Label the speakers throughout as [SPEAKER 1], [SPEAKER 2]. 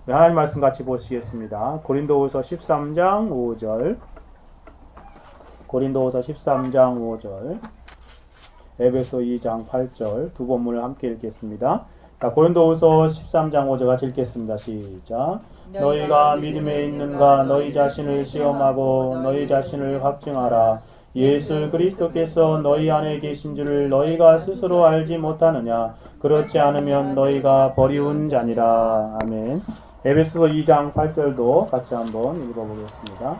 [SPEAKER 1] 하나님 말씀 같이 보시겠습니다. 고린도후서 13장 5절, 고린도후서 13장 5절, 에베소 2장 8절 두 본문을 함께 읽겠습니다. 자, 고린도후서 13장 5절 같이 읽겠습니다. 시작. 너희가 믿음에 있는가 너희 자신을 시험하고 너희 자신을 확증하라. 예수 그리스도께서 너희 안에 계신 줄을 너희가 스스로 알지 못하느냐. 그렇지 않으면 너희가 버리운 자니라. 아멘. 에베소서 2장 8절도 같이 한번 읽어보겠습니다.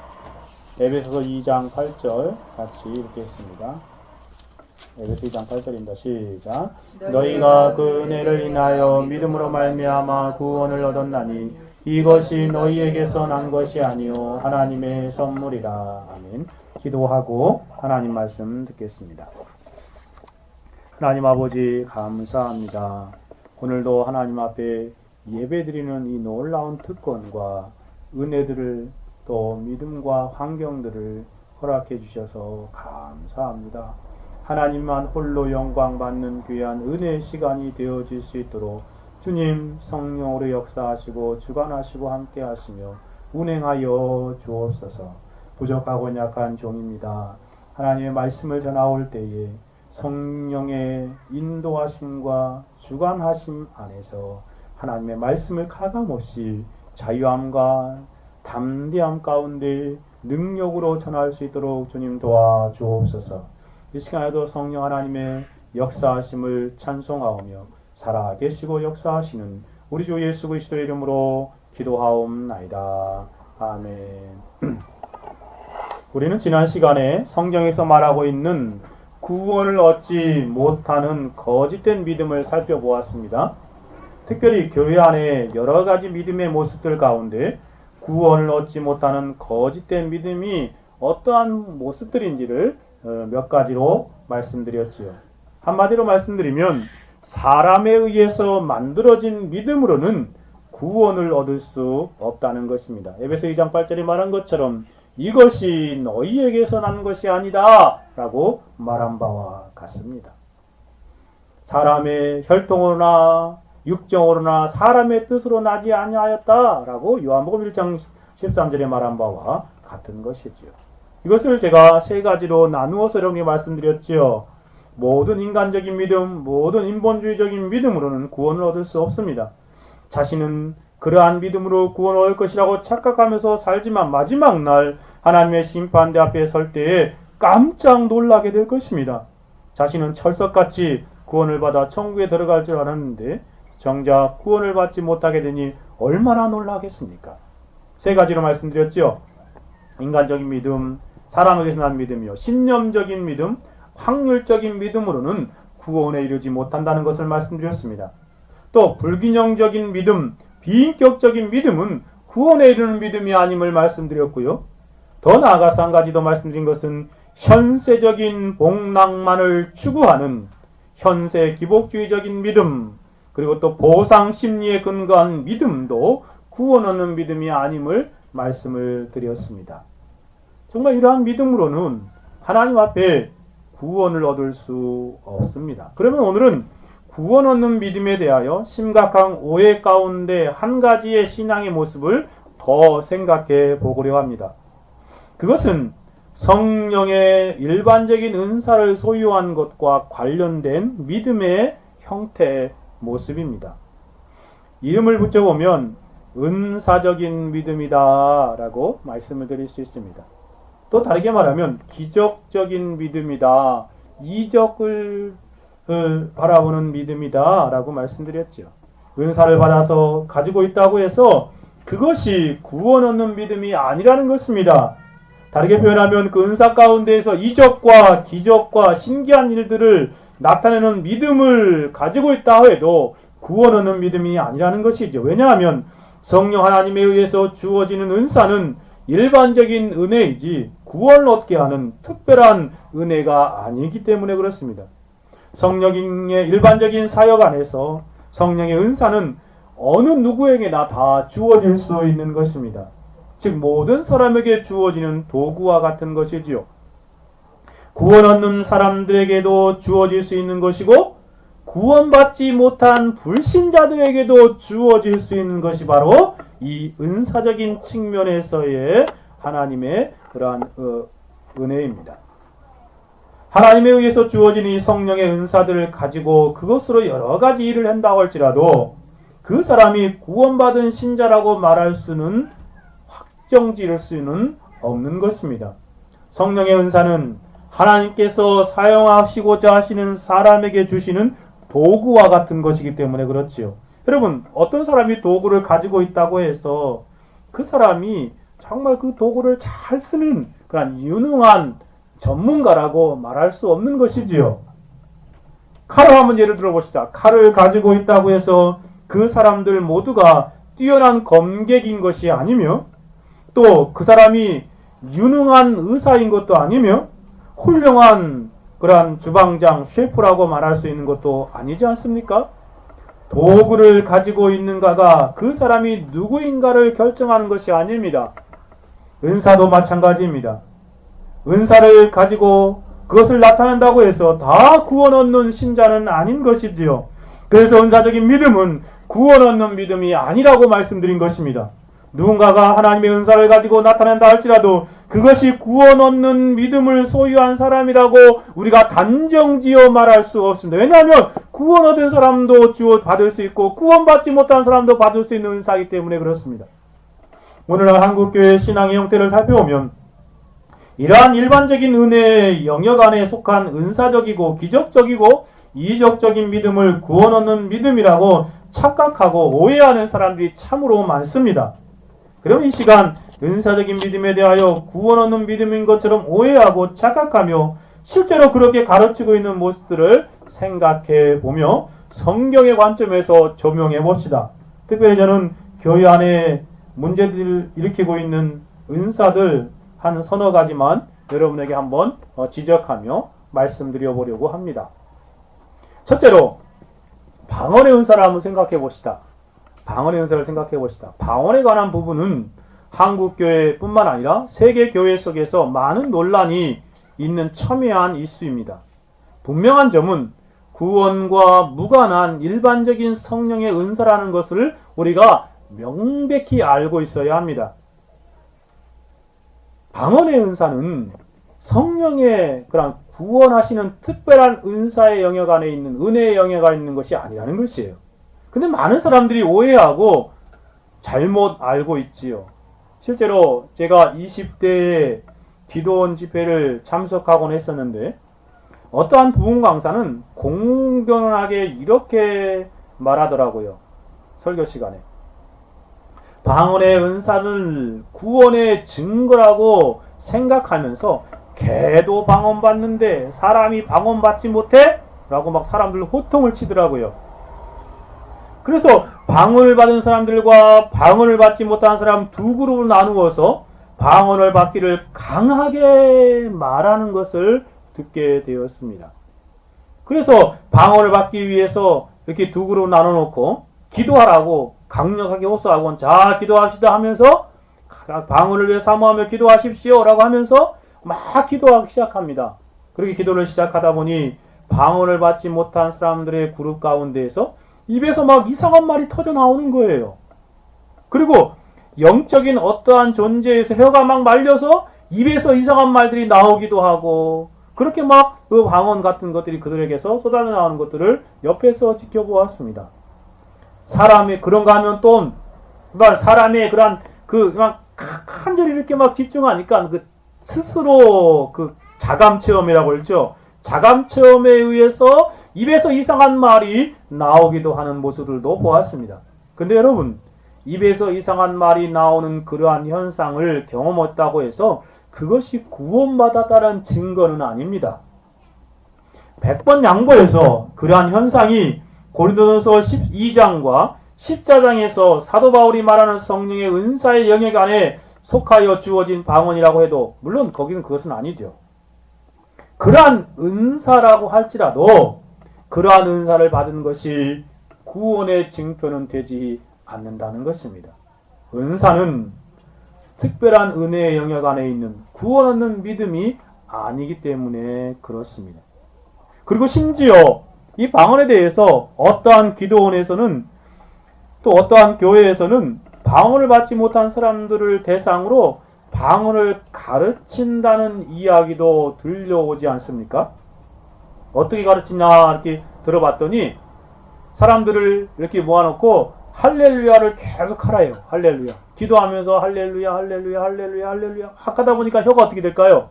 [SPEAKER 1] 에베소서 2장 8절 같이 읽겠습니다. 에베소 2장 8절입니다. 시작. 너희가 그 은혜를 인하여 믿음으로 말미암아 구원을 얻었나니 이것이 너희에게서 난 것이 아니요 하나님의 선물이라. 아멘. 기도하고 하나님 말씀 듣겠습니다. 하나님 아버지 감사합니다. 오늘도 하나님 앞에 예배드리는 이 놀라운 특권과 은혜들을 또 믿음과 환경들을 허락해 주셔서 감사합니다. 하나님만 홀로 영광 받는 귀한 은혜의 시간이 되어질 수 있도록 주님 성령으로 역사하시고 주관하시고 함께 하시며 운행하여 주옵소서. 부족하고 약한 종입니다. 하나님의 말씀을 전하올 때에 성령의 인도하심과 주관하심 안에서 하나님의 말씀을 가감없이 자유함과 담대함 가운데 능력으로 전할 수 있도록 주님 도와주옵소서. 이 시간에도 성령 하나님의 역사하심을 찬송하오며 살아계시고 역사하시는 우리 주 예수 그리스도의 이름으로 기도하옵나이다. 아멘. 우리는 지난 시간에 성경에서 말하고 있는 구원을 얻지 못하는 거짓된 믿음을 살펴보았습니다. 특별히 교회 안에 여러 가지 믿음의 모습들 가운데 구원을 얻지 못하는 거짓된 믿음이 어떠한 모습들인지를 몇 가지로 말씀드렸지요. 한마디로 말씀드리면 사람에 의해서 만들어진 믿음으로는 구원을 얻을 수 없다는 것입니다. 에베소 2장 8절에 말한 것처럼 이것이 너희에게서 난 것이 아니다 라고 말한 바와 같습니다. 사람의 혈통으로나 육정으로나 사람의 뜻으로 나지 아니하였다 라고 요한복음 1장 13절에 말한 바와 같은 것이지요. 이것을 제가 세 가지로 나누어서 이렇게 말씀드렸지요. 모든 인간적인 믿음, 모든 인본주의적인 믿음으로는 구원을 얻을 수 없습니다. 자신은 그러한 믿음으로 구원을 얻을 것이라고 착각하면서 살지만 마지막 날 하나님의 심판대 앞에 설 때에 깜짝 놀라게 될 것입니다. 자신은 철석같이 구원을 받아 천국에 들어갈 줄 알았는데 정작 구원을 받지 못하게 되니 얼마나 놀라겠습니까? 세 가지로 말씀드렸죠. 인간적인 믿음, 사람에게서 난 믿음이요, 신념적인 믿음, 확률적인 믿음으로는 구원에 이르지 못한다는 것을 말씀드렸습니다. 또 불균형적인 믿음, 비인격적인 믿음은 구원에 이르는 믿음이 아님을 말씀드렸고요. 더 나아가서 한 가지 더 말씀드린 것은 현세적인 복락만을 추구하는 현세 기복주의적인 믿음, 그리고 또 보상 심리에 근거한 믿음도 구원 얻는 믿음이 아님을 말씀을 드렸습니다. 정말 이러한 믿음으로는 하나님 앞에 구원을 얻을 수 없습니다. 그러면 오늘은 구원 얻는 믿음에 대하여 심각한 오해 가운데 한 가지의 신앙의 모습을 더 생각해 보고려 합니다. 그것은 성령의 일반적인 은사를 소유한 것과 관련된 믿음의 형태 모습입니다. 이름을 붙여보면 은사적인 믿음이다 라고 말씀을 드릴 수 있습니다. 또 다르게 말하면 기적적인 믿음이다, 이적을 바라보는 믿음이다 라고 말씀드렸죠. 은사를 받아서 가지고 있다고 해서 그것이 구원 얻는 믿음이 아니라는 것입니다. 다르게 표현하면 그 은사 가운데에서 이적과 기적과 신기한 일들을 나타내는 믿음을 가지고 있다 해도 구원 얻는 믿음이 아니라는 것이죠. 왜냐하면 성령 하나님에 의해서 주어지는 은사는 일반적인 은혜이지 구원을 얻게 하는 특별한 은혜가 아니기 때문에 그렇습니다. 성령의 일반적인 사역 안에서 성령의 은사는 어느 누구에게나 다 주어질 수 있는 것입니다. 즉 모든 사람에게 주어지는 도구와 같은 것이지요. 구원 얻는 사람들에게도 주어질 수 있는 것이고 구원받지 못한 불신자들에게도 주어질 수 있는 것이 바로 이 은사적인 측면에서의 하나님의 그러한 은혜입니다. 하나님에 의해서 주어진 이 성령의 은사들을 가지고 그것으로 여러 가지 일을 한다고 할지라도 그 사람이 구원받은 신자라고 말할 수는 확정지을 수는 없는 것입니다. 성령의 은사는 하나님께서 사용하시고자 하시는 사람에게 주시는 도구와 같은 것이기 때문에 그렇지요. 여러분, 어떤 사람이 도구를 가지고 있다고 해서 그 사람이 정말 그 도구를 잘 쓰는 그런 유능한 전문가라고 말할 수 없는 것이지요. 칼을 한번 예를 들어 봅시다. 칼을 가지고 있다고 해서 그 사람들 모두가 뛰어난 검객인 것이 아니며 또 그 사람이 유능한 의사인 것도 아니며 훌륭한 그러한 주방장, 셰프라고 말할 수 있는 것도 아니지 않습니까? 도구를 가지고 있는가가 그 사람이 누구인가를 결정하는 것이 아닙니다. 은사도 마찬가지입니다. 은사를 가지고 그것을 나타낸다고 해서 다 구원 얻는 신자는 아닌 것이지요. 그래서 은사적인 믿음은 구원 얻는 믿음이 아니라고 말씀드린 것입니다. 누군가가 하나님의 은사를 가지고 나타낸다 할지라도 그것이 구원 얻는 믿음을 소유한 사람이라고 우리가 단정지어 말할 수 없습니다. 왜냐하면 구원 얻은 사람도 주어 받을 수 있고 구원받지 못한 사람도 받을 수 있는 은사이기 때문에 그렇습니다. 오늘날 한국교회 신앙의 형태를 살펴보면 이러한 일반적인 은혜의 영역 안에 속한 은사적이고 기적적이고 이적적인 믿음을 구원 얻는 믿음이라고 착각하고 오해하는 사람들이 참으로 많습니다. 그럼 이 시간 은사적인 믿음에 대하여 구원 얻는 믿음인 것처럼 오해하고 착각하며 실제로 그렇게 가르치고 있는 모습들을 생각해 보며 성경의 관점에서 조명해 봅시다. 특별히 저는 교회 안에 문제들을 일으키고 있는 은사들 한 서너 가지만 여러분에게 한번 지적하며 말씀드려 보려고 합니다. 첫째로 방언의 은사를 한번 생각해 봅시다. 방언의 은사를 생각해 봅시다. 방언에 관한 부분은 한국교회뿐만 아니라 세계교회 속에서 많은 논란이 있는 첨예한 이슈입니다. 분명한 점은 구원과 무관한 일반적인 성령의 은사라는 것을 우리가 명백히 알고 있어야 합니다. 방언의 은사는 성령의 그런 구원하시는 특별한 은사의 영역 안에 있는 은혜의 영역 안에 있는 것이 아니라는 것이에요. 근데 많은 사람들이 오해하고 잘못 알고 있지요. 실제로 제가 20대에 기도원 집회를 참석하곤 했었는데 어떠한 부흥 강사는 공견하게 이렇게 말하더라고요. 설교 시간에. 방언의 은사는 구원의 증거라고 생각하면서 개도 방언 받는데 사람이 방언 받지 못해? 라고 막 사람들 호통을 치더라고요. 그래서 방언을 받은 사람들과 방언을 받지 못한 사람 두 그룹으로 나누어서 방언을 받기를 강하게 말하는 것을 듣게 되었습니다. 그래서 방언을 받기 위해서 이렇게 두 그룹으로 나눠놓고 기도하라고 강력하게 호소하고 자 기도합시다 하면서 방언을 위해 사모하며 기도하십시오 라고 하면서 막 기도하기 시작합니다. 그렇게 기도를 시작하다 보니 방언을 받지 못한 사람들의 그룹 가운데에서 입에서 막 이상한 말이 터져 나오는 거예요. 그리고 영적인 어떠한 존재에서 혀가 막 말려서 입에서 이상한 말들이 나오기도 하고 그렇게 막 그 방언 같은 것들이 그들에게서 쏟아져 나오는 것들을 옆에서 지켜보았습니다. 사람의 그런가 하면 또 사람의 그런 막 간절히 이렇게 막 집중하니까 그 스스로 그 자감 체험이라고 그러죠. 자감 체험에 의해서 입에서 이상한 말이 나오기도 하는 모습들도 보았습니다. 근데 여러분, 입에서 이상한 말이 나오는 그러한 현상을 경험했다고 해서 그것이 구원받았다는 증거는 아닙니다. 100번 양보해서 그러한 현상이 고린도전서 12장과 14장에서 사도 바울이 말하는 성령의 은사의 영역 안에 속하여 주어진 방언이라고 해도 물론 거기는 그것은 아니죠. 그러한 은사라고 할지라도 그러한 은사를 받은 것이 구원의 증표는 되지 않는다는 것입니다. 은사는 특별한 은혜의 영역 안에 있는 구원 얻는 믿음이 아니기 때문에 그렇습니다. 그리고 심지어 이 방언에 대해서 어떠한 기도원에서는 또 어떠한 교회에서는 방언을 받지 못한 사람들을 대상으로 방언을 가르친다는 이야기도 들려오지 않습니까? 어떻게 가르치냐 이렇게 들어봤더니 사람들을 이렇게 모아놓고 할렐루야를 계속 하라요. 할렐루야. 기도하면서 할렐루야, 할렐루야, 할렐루야, 할렐루야. 하다 보니까 혀가 어떻게 될까요?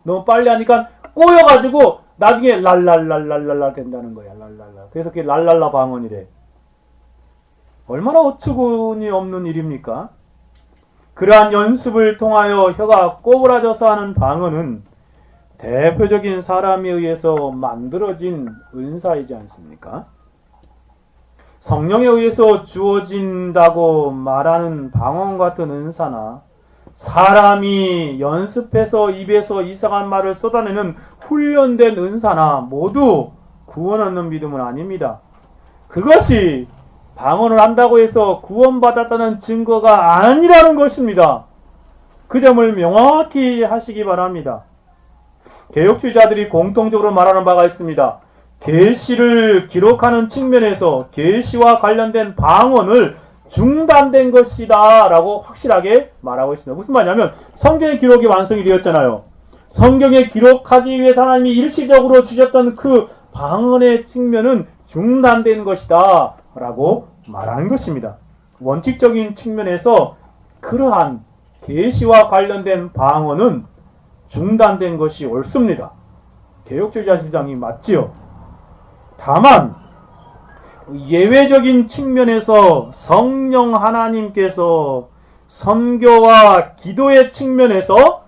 [SPEAKER 1] 너무 빨리 하니까 꼬여가지고 나중에 랄랄랄랄랄라 된다는 거야. 랄랄라. 그래서 그게 랄랄라 방언이래. 얼마나 어처구니 없는 일입니까? 그러한 연습을 통하여 혀가 꼬부라져서 하는 방언은 대표적인 사람에 의해서 만들어진 은사이지 않습니까? 성령에 의해서 주어진다고 말하는 방언 같은 은사나 사람이 연습해서 입에서 이상한 말을 쏟아내는 훈련된 은사나 모두 구원 얻는 믿음은 아닙니다. 그것이 방언을 한다고 해서 구원받았다는 증거가 아니라는 것입니다. 그 점을 명확히 하시기 바랍니다. 개혁주의자들이 공통적으로 말하는 바가 있습니다. 계시를 기록하는 측면에서 계시와 관련된 방언을 중단된 것이다 라고 확실하게 말하고 있습니다. 무슨 말이냐면 성경의 기록이 완성이 되었잖아요. 성경에 기록하기 위해서 하나님이 일시적으로 주셨던 그 방언의 측면은 중단된 것이다 라고 말하는 것입니다. 원칙적인 측면에서 그러한 계시와 관련된 방언은 중단된 것이 옳습니다. 개혁주의자 주장이 맞지요. 다만 예외적인 측면에서 성령 하나님께서 선교와 기도의 측면에서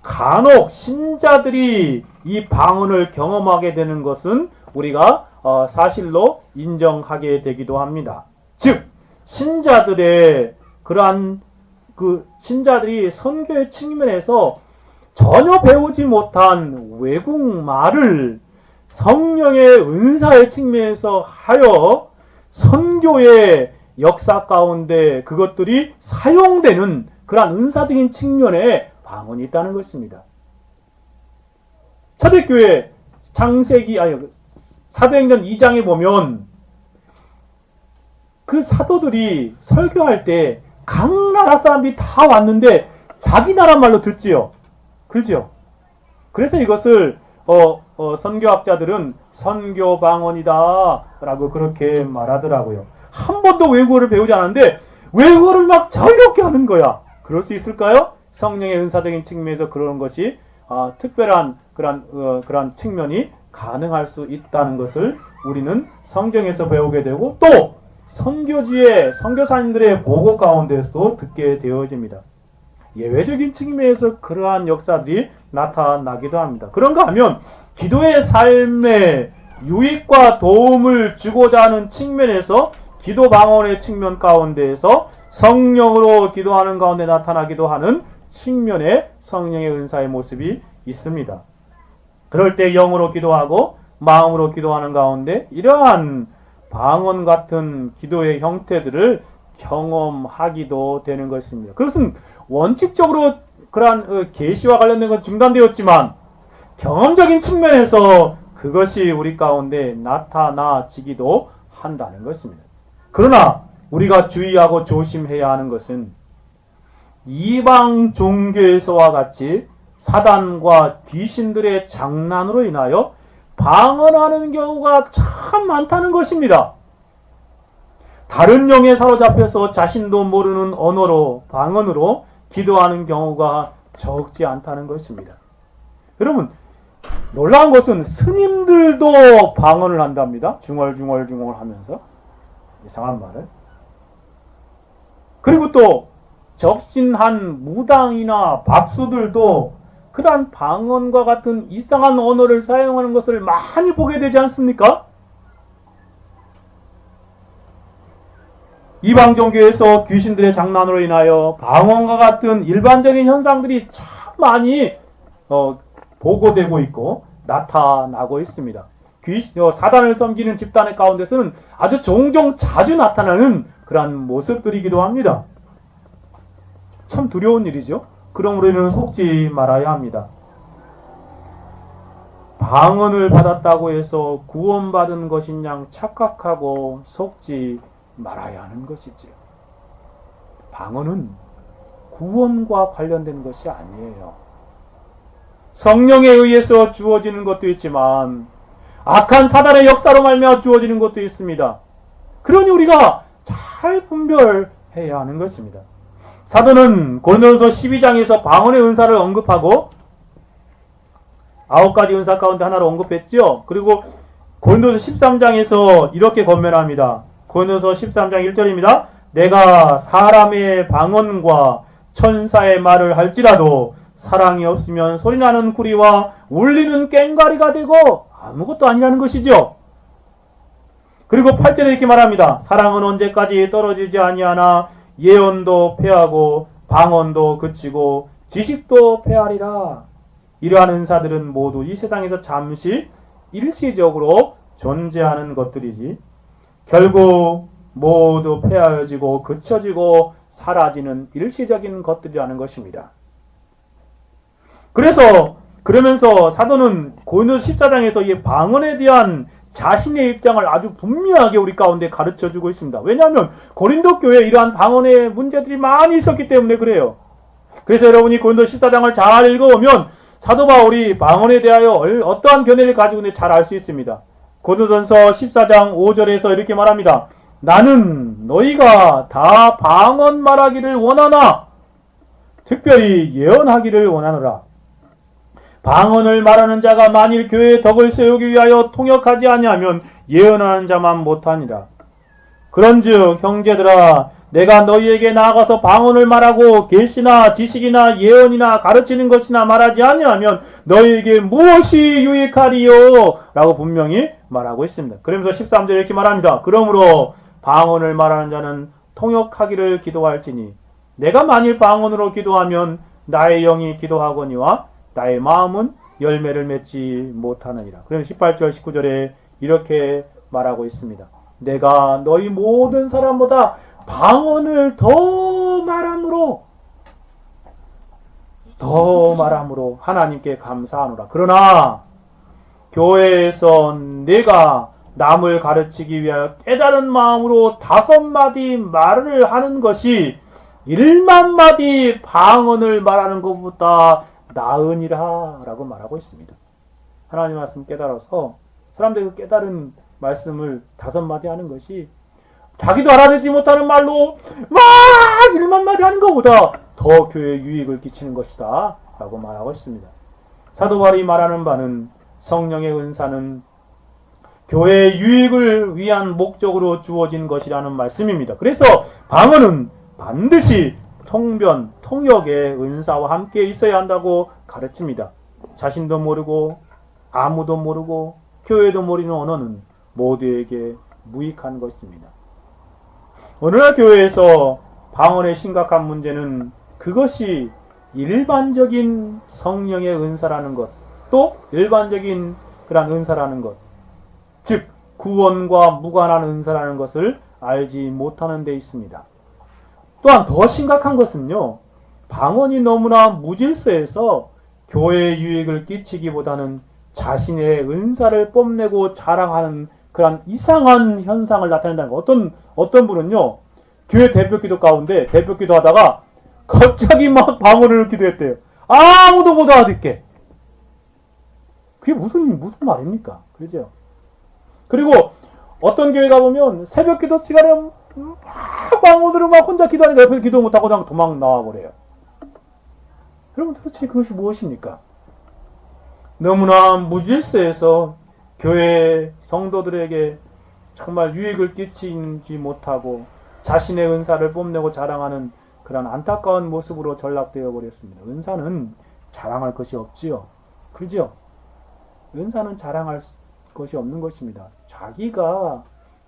[SPEAKER 1] 간혹 신자들이 이 방언을 경험하게 되는 것은 우리가 사실로 인정하게 되기도 합니다. 즉 신자들의 그러한 신자들이 선교의 측면에서 전혀 배우지 못한 외국말을 성령의 은사의 측면에서 하여 선교의 역사 가운데 그것들이 사용되는 그러한 은사적인 측면에 방언이 있다는 것입니다. 초대교회 사도행전 2장에 보면 그 사도들이 설교할 때 각 나라 사람들이 다 왔는데 자기 나라 말로 듣지요. 그렇죠? 그래서 이것을 선교학자들은 선교 방언이다 라고 그렇게 말하더라고요. 한 번도 외국어를 배우지 않았는데 외국어를 막 자유롭게 하는 거야. 그럴 수 있을까요? 성령의 은사적인 측면에서 그런 것이 특별한 그런 측면이 가능할 수 있다는 것을 우리는 성경에서 배우게 되고 또 선교지의 선교사님들의 보고 가운데서도 듣게 되어집니다. 예외적인 측면에서 그러한 역사들이 나타나기도 합니다. 그런가 하면 기도의 삶에 유익과 도움을 주고자 하는 측면에서 기도 방언의 측면 가운데에서 성령으로 기도하는 가운데 나타나기도 하는 측면에 성령의 은사의 모습이 있습니다. 그럴 때 영으로 기도하고 마음으로 기도하는 가운데 이러한 방언 같은 기도의 형태들을 경험하기도 되는 것입니다. 그것은 원칙적으로 그러한 계시와 관련된 건 중단되었지만 경험적인 측면에서 그것이 우리 가운데 나타나지기도 한다는 것입니다. 그러나 우리가 주의하고 조심해야 하는 것은 이방 종교에서와 같이 사단과 귀신들의 장난으로 인하여 방언하는 경우가 참 많다는 것입니다. 다른 영에 사로잡혀서 자신도 모르는 언어로 방언으로 기도하는 경우가 적지 않다는 것입니다. 여러분 놀라운 것은 스님들도 방언을 한답니다. 중얼중얼 하면서 이상한 말을. 그리고 또 적신한 무당이나 박수들도 그러한 방언과 같은 이상한 언어를 사용하는 것을 많이 보게 되지 않습니까? 이방 종교에서 귀신들의 장난으로 인하여 방언과 같은 일반적인 현상들이 참 많이 보고되고 있고 나타나고 있습니다. 사단을 섬기는 집단의 가운데서는 아주 종종 자주 나타나는 그러한 모습들이기도 합니다. 참 두려운 일이죠. 그러므로 우리는 속지 말아야 합니다. 방언을 받았다고 해서 구원받은 것인 양 착각하고 속지 말아야 하는 것이지요. 방언은 구원과 관련된 것이 아니에요. 성령에 의해서 주어지는 것도 있지만 악한 사단의 역사로 말미암아 주어지는 것도 있습니다. 그러니 우리가 잘 분별해야 하는 것입니다. 사도는 고린도전서 12장에서 방언의 은사를 언급하고 9가지 은사 가운데 하나를 언급했죠. 그리고 고린도전서 13장에서 이렇게 권면합니다. 고린도전서 13장 1절입니다. 내가 사람의 방언과 천사의 말을 할지라도 사랑이 없으면 소리나는 구리와 울리는 꽹과리가 되고 아무것도 아니라는 것이죠. 그리고 8절에 이렇게 말합니다. 사랑은 언제까지 떨어지지 아니하나 예언도 패하고 방언도 그치고 지식도 패하리라. 이러한 은사들은 모두 이 세상에서 잠시 일시적으로 존재하는 것들이지 결국 모두 패하여지고 그쳐지고 사라지는 일시적인 것들이라는 것입니다. 그러면서 사도는 고린도서 14장에서 이 방언에 대한 자신의 입장을 아주 분명하게 우리 가운데 가르쳐주고 있습니다. 왜냐하면 고린도 교회에 이러한 방언의 문제들이 많이 있었기 때문에 그래요. 그래서 여러분이 고린도 14장을 잘 읽어보면 사도 바울이 방언에 대하여 어떠한 견해를 가지고 있는지 잘 알 수 있습니다. 고린도전서 14장 5절에서 이렇게 말합니다. 나는 너희가 다 방언 말하기를 원하나 특별히 예언하기를 원하노라. 방언을 말하는 자가 만일 교회의 덕을 세우기 위하여 통역하지 아니하면 예언하는 자만 못하니라. 그런즉 형제들아 내가 너희에게 나아가서 방언을 말하고 계시나 지식이나 예언이나 가르치는 것이나 말하지 아니하면 너희에게 무엇이 유익하리요? 라고 분명히 말하고 있습니다. 그러면서 13절에 이렇게 말합니다. 그러므로 방언을 말하는 자는 통역하기를 기도할지니 내가 만일 방언으로 기도하면 나의 영이 기도하거니와 나의 마음은 열매를 맺지 못하느니라. 그러면 18절 19절에 이렇게 말하고 있습니다. 내가 너희 모든 사람보다 방언을 더 말함으로 하나님께 감사하노라. 그러나 교회에서 내가 남을 가르치기 위하여 깨달은 마음으로 5마디 말을 하는 것이 1만마디 방언을 말하는 것보다 나으니라 라고 말하고 있습니다. 하나님 말씀 깨달아서 사람들이 깨달은 말씀을 5마디 하는 것이 자기도 알아듣지 못하는 말로 막 1만마디 하는 것보다 더 교회에 유익을 끼치는 것이다 라고 말하고 있습니다. 사도 바울이 말하는 바는 성령의 은사는 교회의 유익을 위한 목적으로 주어진 것이라는 말씀입니다. 그래서 방언은 반드시 통변, 통역의 은사와 함께 있어야 한다고 가르칩니다. 자신도 모르고 아무도 모르고 교회도 모르는 언어는 모두에게 무익한 것입니다. 오늘날 교회에서 방언의 심각한 문제는 그것이 일반적인 성령의 은사라는 것, 또 일반적인 그런 은사라는 것, 즉 구원과 무관한 은사라는 것을 알지 못하는 데 있습니다. 또한 더 심각한 것은요, 방언이 너무나 무질서해서 교회에 유익을 끼치기보다는 자신의 은사를 뽐내고 자랑하는 그런 이상한 현상을 나타낸다는 거. 어떤 분은요, 교회 대표기도 가운데 대표기도 하다가 갑자기 막 방언을 기도했대요. 아무도 못 알아듣게. 그게 무슨 말입니까? 그죠? 그리고 어떤 교회 가보면 새벽 기도 시간에 막 방언으로 막 혼자 기도하니까 옆에서 기도 못하고 그냥 도망 나와버려요. 여러분 도대체 그것이 무엇입니까? 너무나 무질서해서 교회 성도들에게 정말 유익을 끼치지 못하고 자신의 은사를 뽐내고 자랑하는 그런 안타까운 모습으로 전락되어 버렸습니다. 은사는 자랑할 것이 없지요. 그죠? 은사는 자랑할 것이 없는 것입니다. 자기가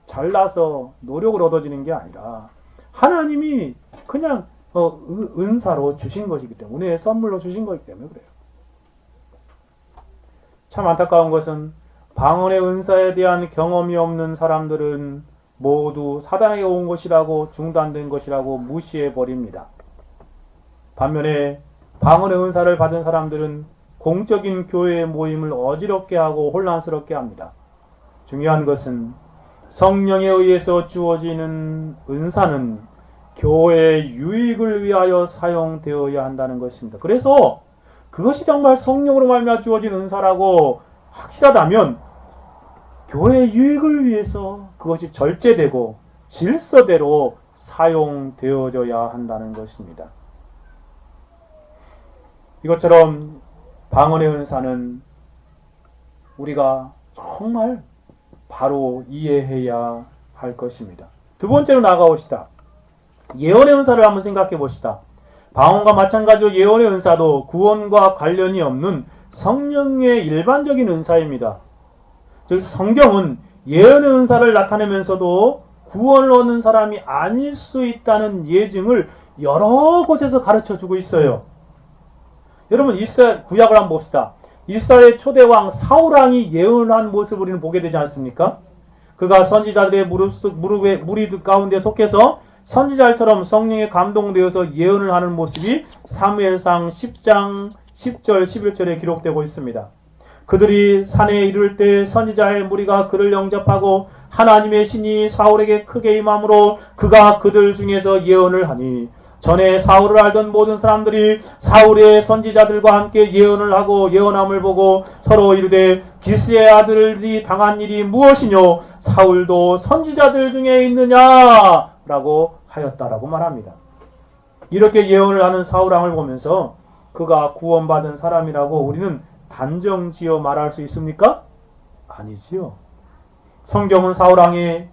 [SPEAKER 1] 잘나서 노력을 얻어지는 게 아니라 하나님이 그냥 은사로 주신 것이기 때문에 은혜의 선물로 주신 것이기 때문에 그래요. 참 안타까운 것은 방언의 은사에 대한 경험이 없는 사람들은 모두 사단에게 온 것이라고 중단된 것이라고 무시해 버립니다. 반면에 방언의 은사를 받은 사람들은 공적인 교회의 모임을 어지럽게 하고 혼란스럽게 합니다. 중요한 것은 성령에 의해서 주어지는 은사는 교회의 유익을 위하여 사용되어야 한다는 것입니다. 그래서 그것이 정말 성령으로 말미암아 주어진 은사라고 확실하다면 교회의 유익을 위해서 그것이 절제되고 질서대로 사용되어져야 한다는 것입니다. 이것처럼 방언의 은사는 우리가 정말 바로 이해해야 할 것입니다. 두 번째로 나아가봅시다. 예언의 은사를 한번 생각해 봅시다. 방언과 마찬가지로 예언의 은사도 구원과 관련이 없는 성령의 일반적인 은사입니다. 즉 성경은 예언의 은사를 나타내면서도 구원을 얻는 사람이 아닐 수 있다는 예증을 여러 곳에서 가르쳐주고 있어요. 여러분 이스라엘 구약을 한번 봅시다. 이스라엘의 초대왕 사울왕이 예언한 모습을 우리는 보게 되지 않습니까? 그가 선지자들의 무리 가운데 속해서 선지자처럼 성령에 감동되어서 예언을 하는 모습이 사무엘상 10장 10절 11절에 기록되고 있습니다. 그들이 산에 이를 때 선지자의 무리가 그를 영접하고 하나님의 신이 사울에게 크게 임함으로 그가 그들 중에서 예언을 하니 전에 사울을 알던 모든 사람들이 사울의 선지자들과 함께 예언을 하고 예언함을 보고 서로 이르되 기스의 아들이 당한 일이 무엇이뇨 사울도 선지자들 중에 있느냐 라고 하였다라고 말합니다. 이렇게 예언을 하는 사울왕을 보면서 그가 구원받은 사람이라고 우리는 단정지어 말할 수 있습니까? 아니지요. 성경은 사울왕의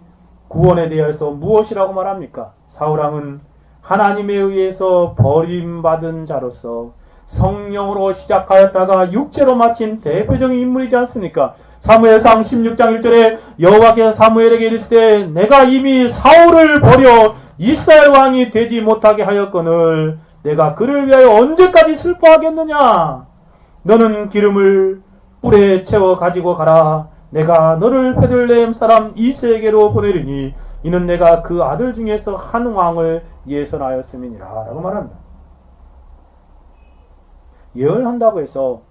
[SPEAKER 1] 구원에 대해서 무엇이라고 말합니까? 사울왕은 하나님에 의해서 버림받은 자로서 성령으로 시작하였다가 육체로 마친 대표적인 인물이지 않습니까? 사무엘상 16장 1절에 여호와께서 사무엘에게 이르시되 내가 이미 사울을 버려 이스라엘 왕이 되지 못하게 하였거늘 내가 그를 위하여 언제까지 슬퍼하겠느냐? 너는 기름을 뿔에 채워 가지고 가라. 내가 너를 베들레헴 사람 이새에게로 보내리니 이는 내가 그 아들 중에서 한 왕을 예선하였음이니라 라고 말합니다. 예언한다고 해서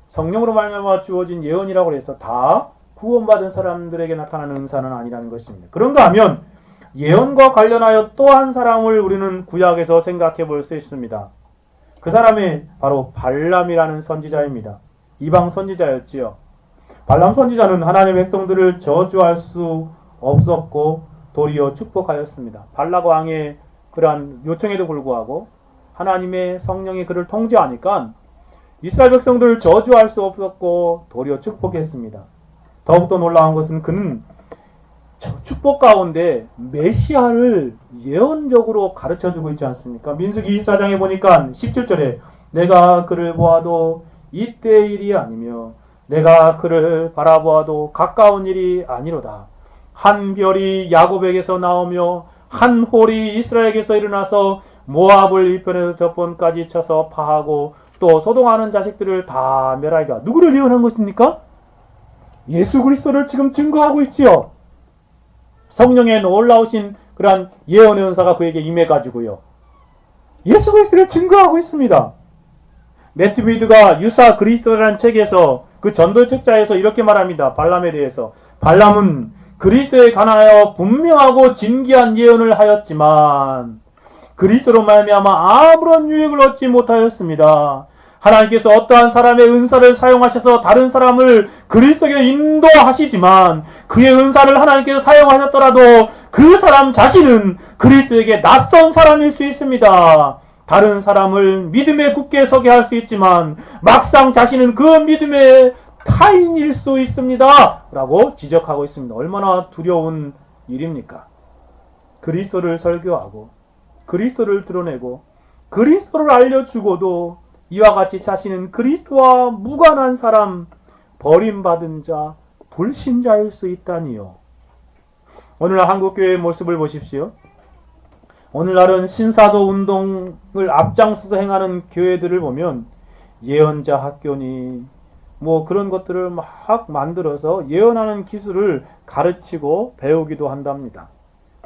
[SPEAKER 1] 성령으로 말미암아 주어진 예언이라고 해서 다 구원받은 사람들에게 나타나는 은사는 아니라는 것입니다. 그런가 하면 예언과 관련하여 또 한 사람을 우리는 구약에서 생각해 볼 수 있습니다. 그 사람이 바로 발람이라는 선지자입니다. 이방 선지자였지요. 발람 선지자는 하나님의 백성들을 저주할 수 없었고 도리어 축복하였습니다. 발락 왕의 그러한 요청에도 불구하고 하나님의 성령이 그를 통제하니까 이스라엘 백성들을 저주할 수 없었고 도리어 축복했습니다. 더욱더 놀라운 것은 그는 축복 가운데 메시아를 예언적으로 가르쳐주고 있지 않습니까? 민수기 24장에 보니까 17절에 내가 그를 보아도 이때의 일이 아니며 내가 그를 바라보아도 가까운 일이 아니로다. 한 별이 야곱에게서 나오며 한 홀이 이스라엘에게서 일어나서 모압을 이편에서 저편까지 쳐서 파하고 또 소동하는 자식들을 다 멸하리라. 누구를 예언한 것입니까? 예수 그리스도를 지금 증거하고 있지요. 성령의 놀라우신 그러한 예언의 은사가 그에게 임해가지고요. 예수 그리스도를 증거하고 있습니다. 매튜 미드가 유사 그리스도라는 책에서 그 전도 책자에서 이렇게 말합니다. 발람에 대해서. 발람은 그리스도에 관하여 분명하고 진귀한 예언을 하였지만 그리스도로 말미암아 아무런 유익을 얻지 못하였습니다. 하나님께서 어떠한 사람의 은사를 사용하셔서 다른 사람을 그리스도에게 인도하시지만 그의 은사를 하나님께서 사용하셨더라도 그 사람 자신은 그리스도에게 낯선 사람일 수 있습니다. 다른 사람을 믿음에 굳게 서게 할 수 있지만 막상 자신은 그 믿음의 타인일 수 있습니다. 라고 지적하고 있습니다. 얼마나 두려운 일입니까? 그리스도를 설교하고 그리스도를 드러내고 그리스도를 알려주고도 이와 같이 자신은 그리스도와 무관한 사람, 버림받은 자, 불신자일 수 있다니요. 오늘날 한국교회의 모습을 보십시오. 오늘날은 신사도 운동을 앞장서서 행하는 교회들을 보면 예언자 학교니 뭐 그런 것들을 막 만들어서 예언하는 기술을 가르치고 배우기도 한답니다.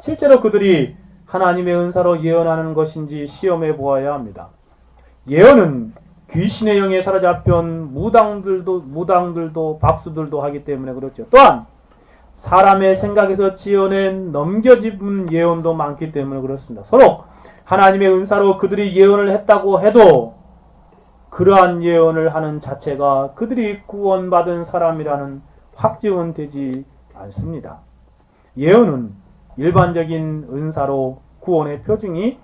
[SPEAKER 1] 실제로 그들이 하나님의 은사로 예언하는 것인지 시험해 보아야 합니다. 예언은 귀신의 영에 사로잡힌 무당들도 박수들도 하기 때문에 그렇죠. 또한 사람의 생각에서 지어낸 넘겨짚은 예언도 많기 때문에 그렇습니다. 서로 하나님의 은사로 그들이 예언을 했다고 해도 그러한 예언을 하는 자체가 그들이 구원받은 사람이라는 확증은 되지 않습니다. 예언은 일반적인 은사로 구원의 표징이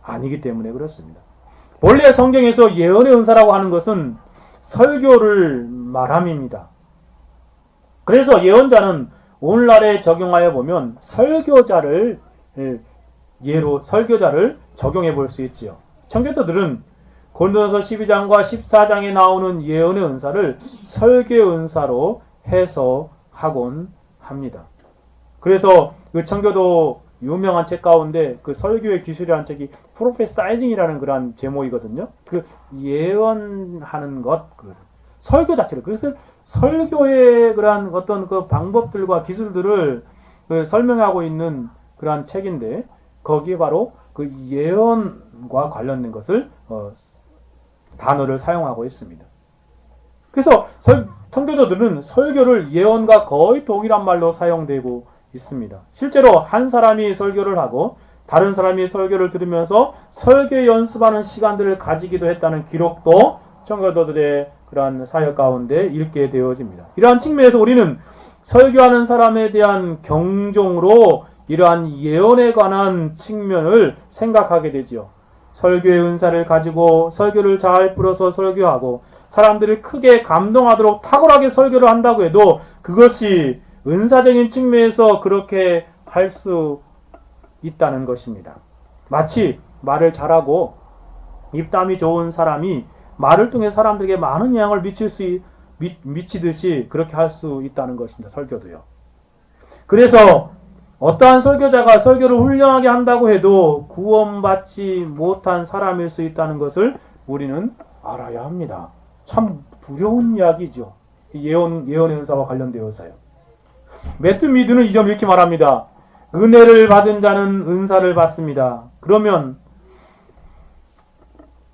[SPEAKER 1] 아니기 때문에 그렇습니다. 본래 성경에서 예언의 은사라고 하는 것은 설교를 말함입니다. 그래서 예언자는 오늘날에 적용하여 보면 설교자를 적용해 볼 수 있지요. 청교도들은 고린도전서 12장과 14장에 나오는 예언의 은사를 설교의 은사로 해석하곤 합니다. 그래서 그 청교도 유명한 책 가운데 그 설교의 기술이라는 책이 프로페사이징이라는 그런 제목이거든요. 그 예언하는 것, 설교 자체를, 그래서 설교의 그러한 어떤 그 방법들과 기술들을 설명하고 있는 그러한 책인데 거기에 바로 그 예언과 관련된 것을 단어를 사용하고 있습니다. 그래서 청교도들은 설교를 예언과 거의 동일한 말로 사용되고 있습니다. 실제로 한 사람이 설교를 하고 다른 사람이 설교를 들으면서 설교 연습하는 시간들을 가지기도 했다는 기록도 청교도들의 그러한 사역 가운데 읽게 되어집니다. 이러한 측면에서 우리는 설교하는 사람에 대한 경종으로 이러한 예언에 관한 측면을 생각하게 되지요. 설교의 은사를 가지고 설교를 잘 풀어서 설교하고 사람들이 크게 감동하도록 탁월하게 설교를 한다고 해도 그것이 은사적인 측면에서 그렇게 할 수 있다는 것입니다. 마치 말을 잘하고 입담이 좋은 사람이 말을 통해 사람들에게 많은 영향을 미치듯이 그렇게 할 수 있다는 것입니다. 설교도요. 그래서 어떠한 설교자가 설교를 훌륭하게 한다고 해도 구원받지 못한 사람일 수 있다는 것을 우리는 알아야 합니다. 참 두려운 이야기죠. 예언의 은사와 관련되어서요. 매튜 미드는 이 점 이렇게 말합니다. 은혜를 받은 자는 은사를 받습니다.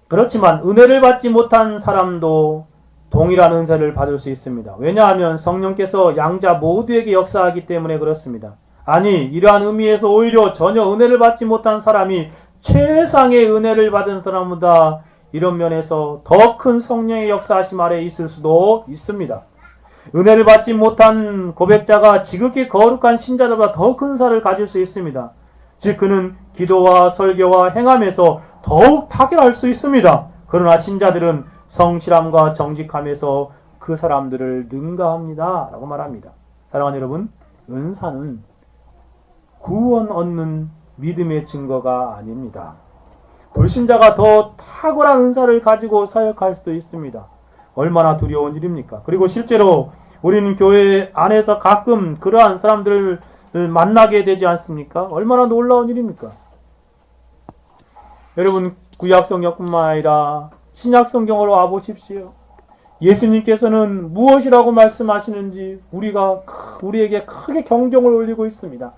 [SPEAKER 1] 그렇지만 은혜를 받지 못한 사람도 동일한 은사를 받을 수 있습니다. 왜냐하면 성령께서 양자 모두에게 역사하기 때문에 그렇습니다. 아니, 이러한 의미에서 오히려 전혀 은혜를 받지 못한 사람이 최상의 은혜를 받은 사람보다 이런 면에서 더 큰 성령의 역사하심 아래 있을 수도 있습니다. 은혜를 받지 못한 고백자가 지극히 거룩한 신자들보다 더 큰 사를 가질 수 있습니다. 즉 그는 기도와 설교와 행함에서 더욱 탁월할 수 있습니다. 그러나 신자들은 성실함과 정직함에서 그 사람들을 능가합니다. 라고 말합니다. 사랑하는 여러분, 은사는 구원 얻는 믿음의 증거가 아닙니다. 불신자가 더 탁월한 은사를 가지고 사역할 수도 있습니다. 얼마나 두려운 일입니까? 그리고 실제로 우리는 교회 안에서 가끔 그러한 사람들을 만나게 되지 않습니까? 얼마나 놀라운 일입니까? 여러분, 구약성경뿐만 아니라 신약성경으로 와보십시오. 예수님께서는 무엇이라고 말씀하시는지 우리에게 크게 경종을 울리고 있습니다.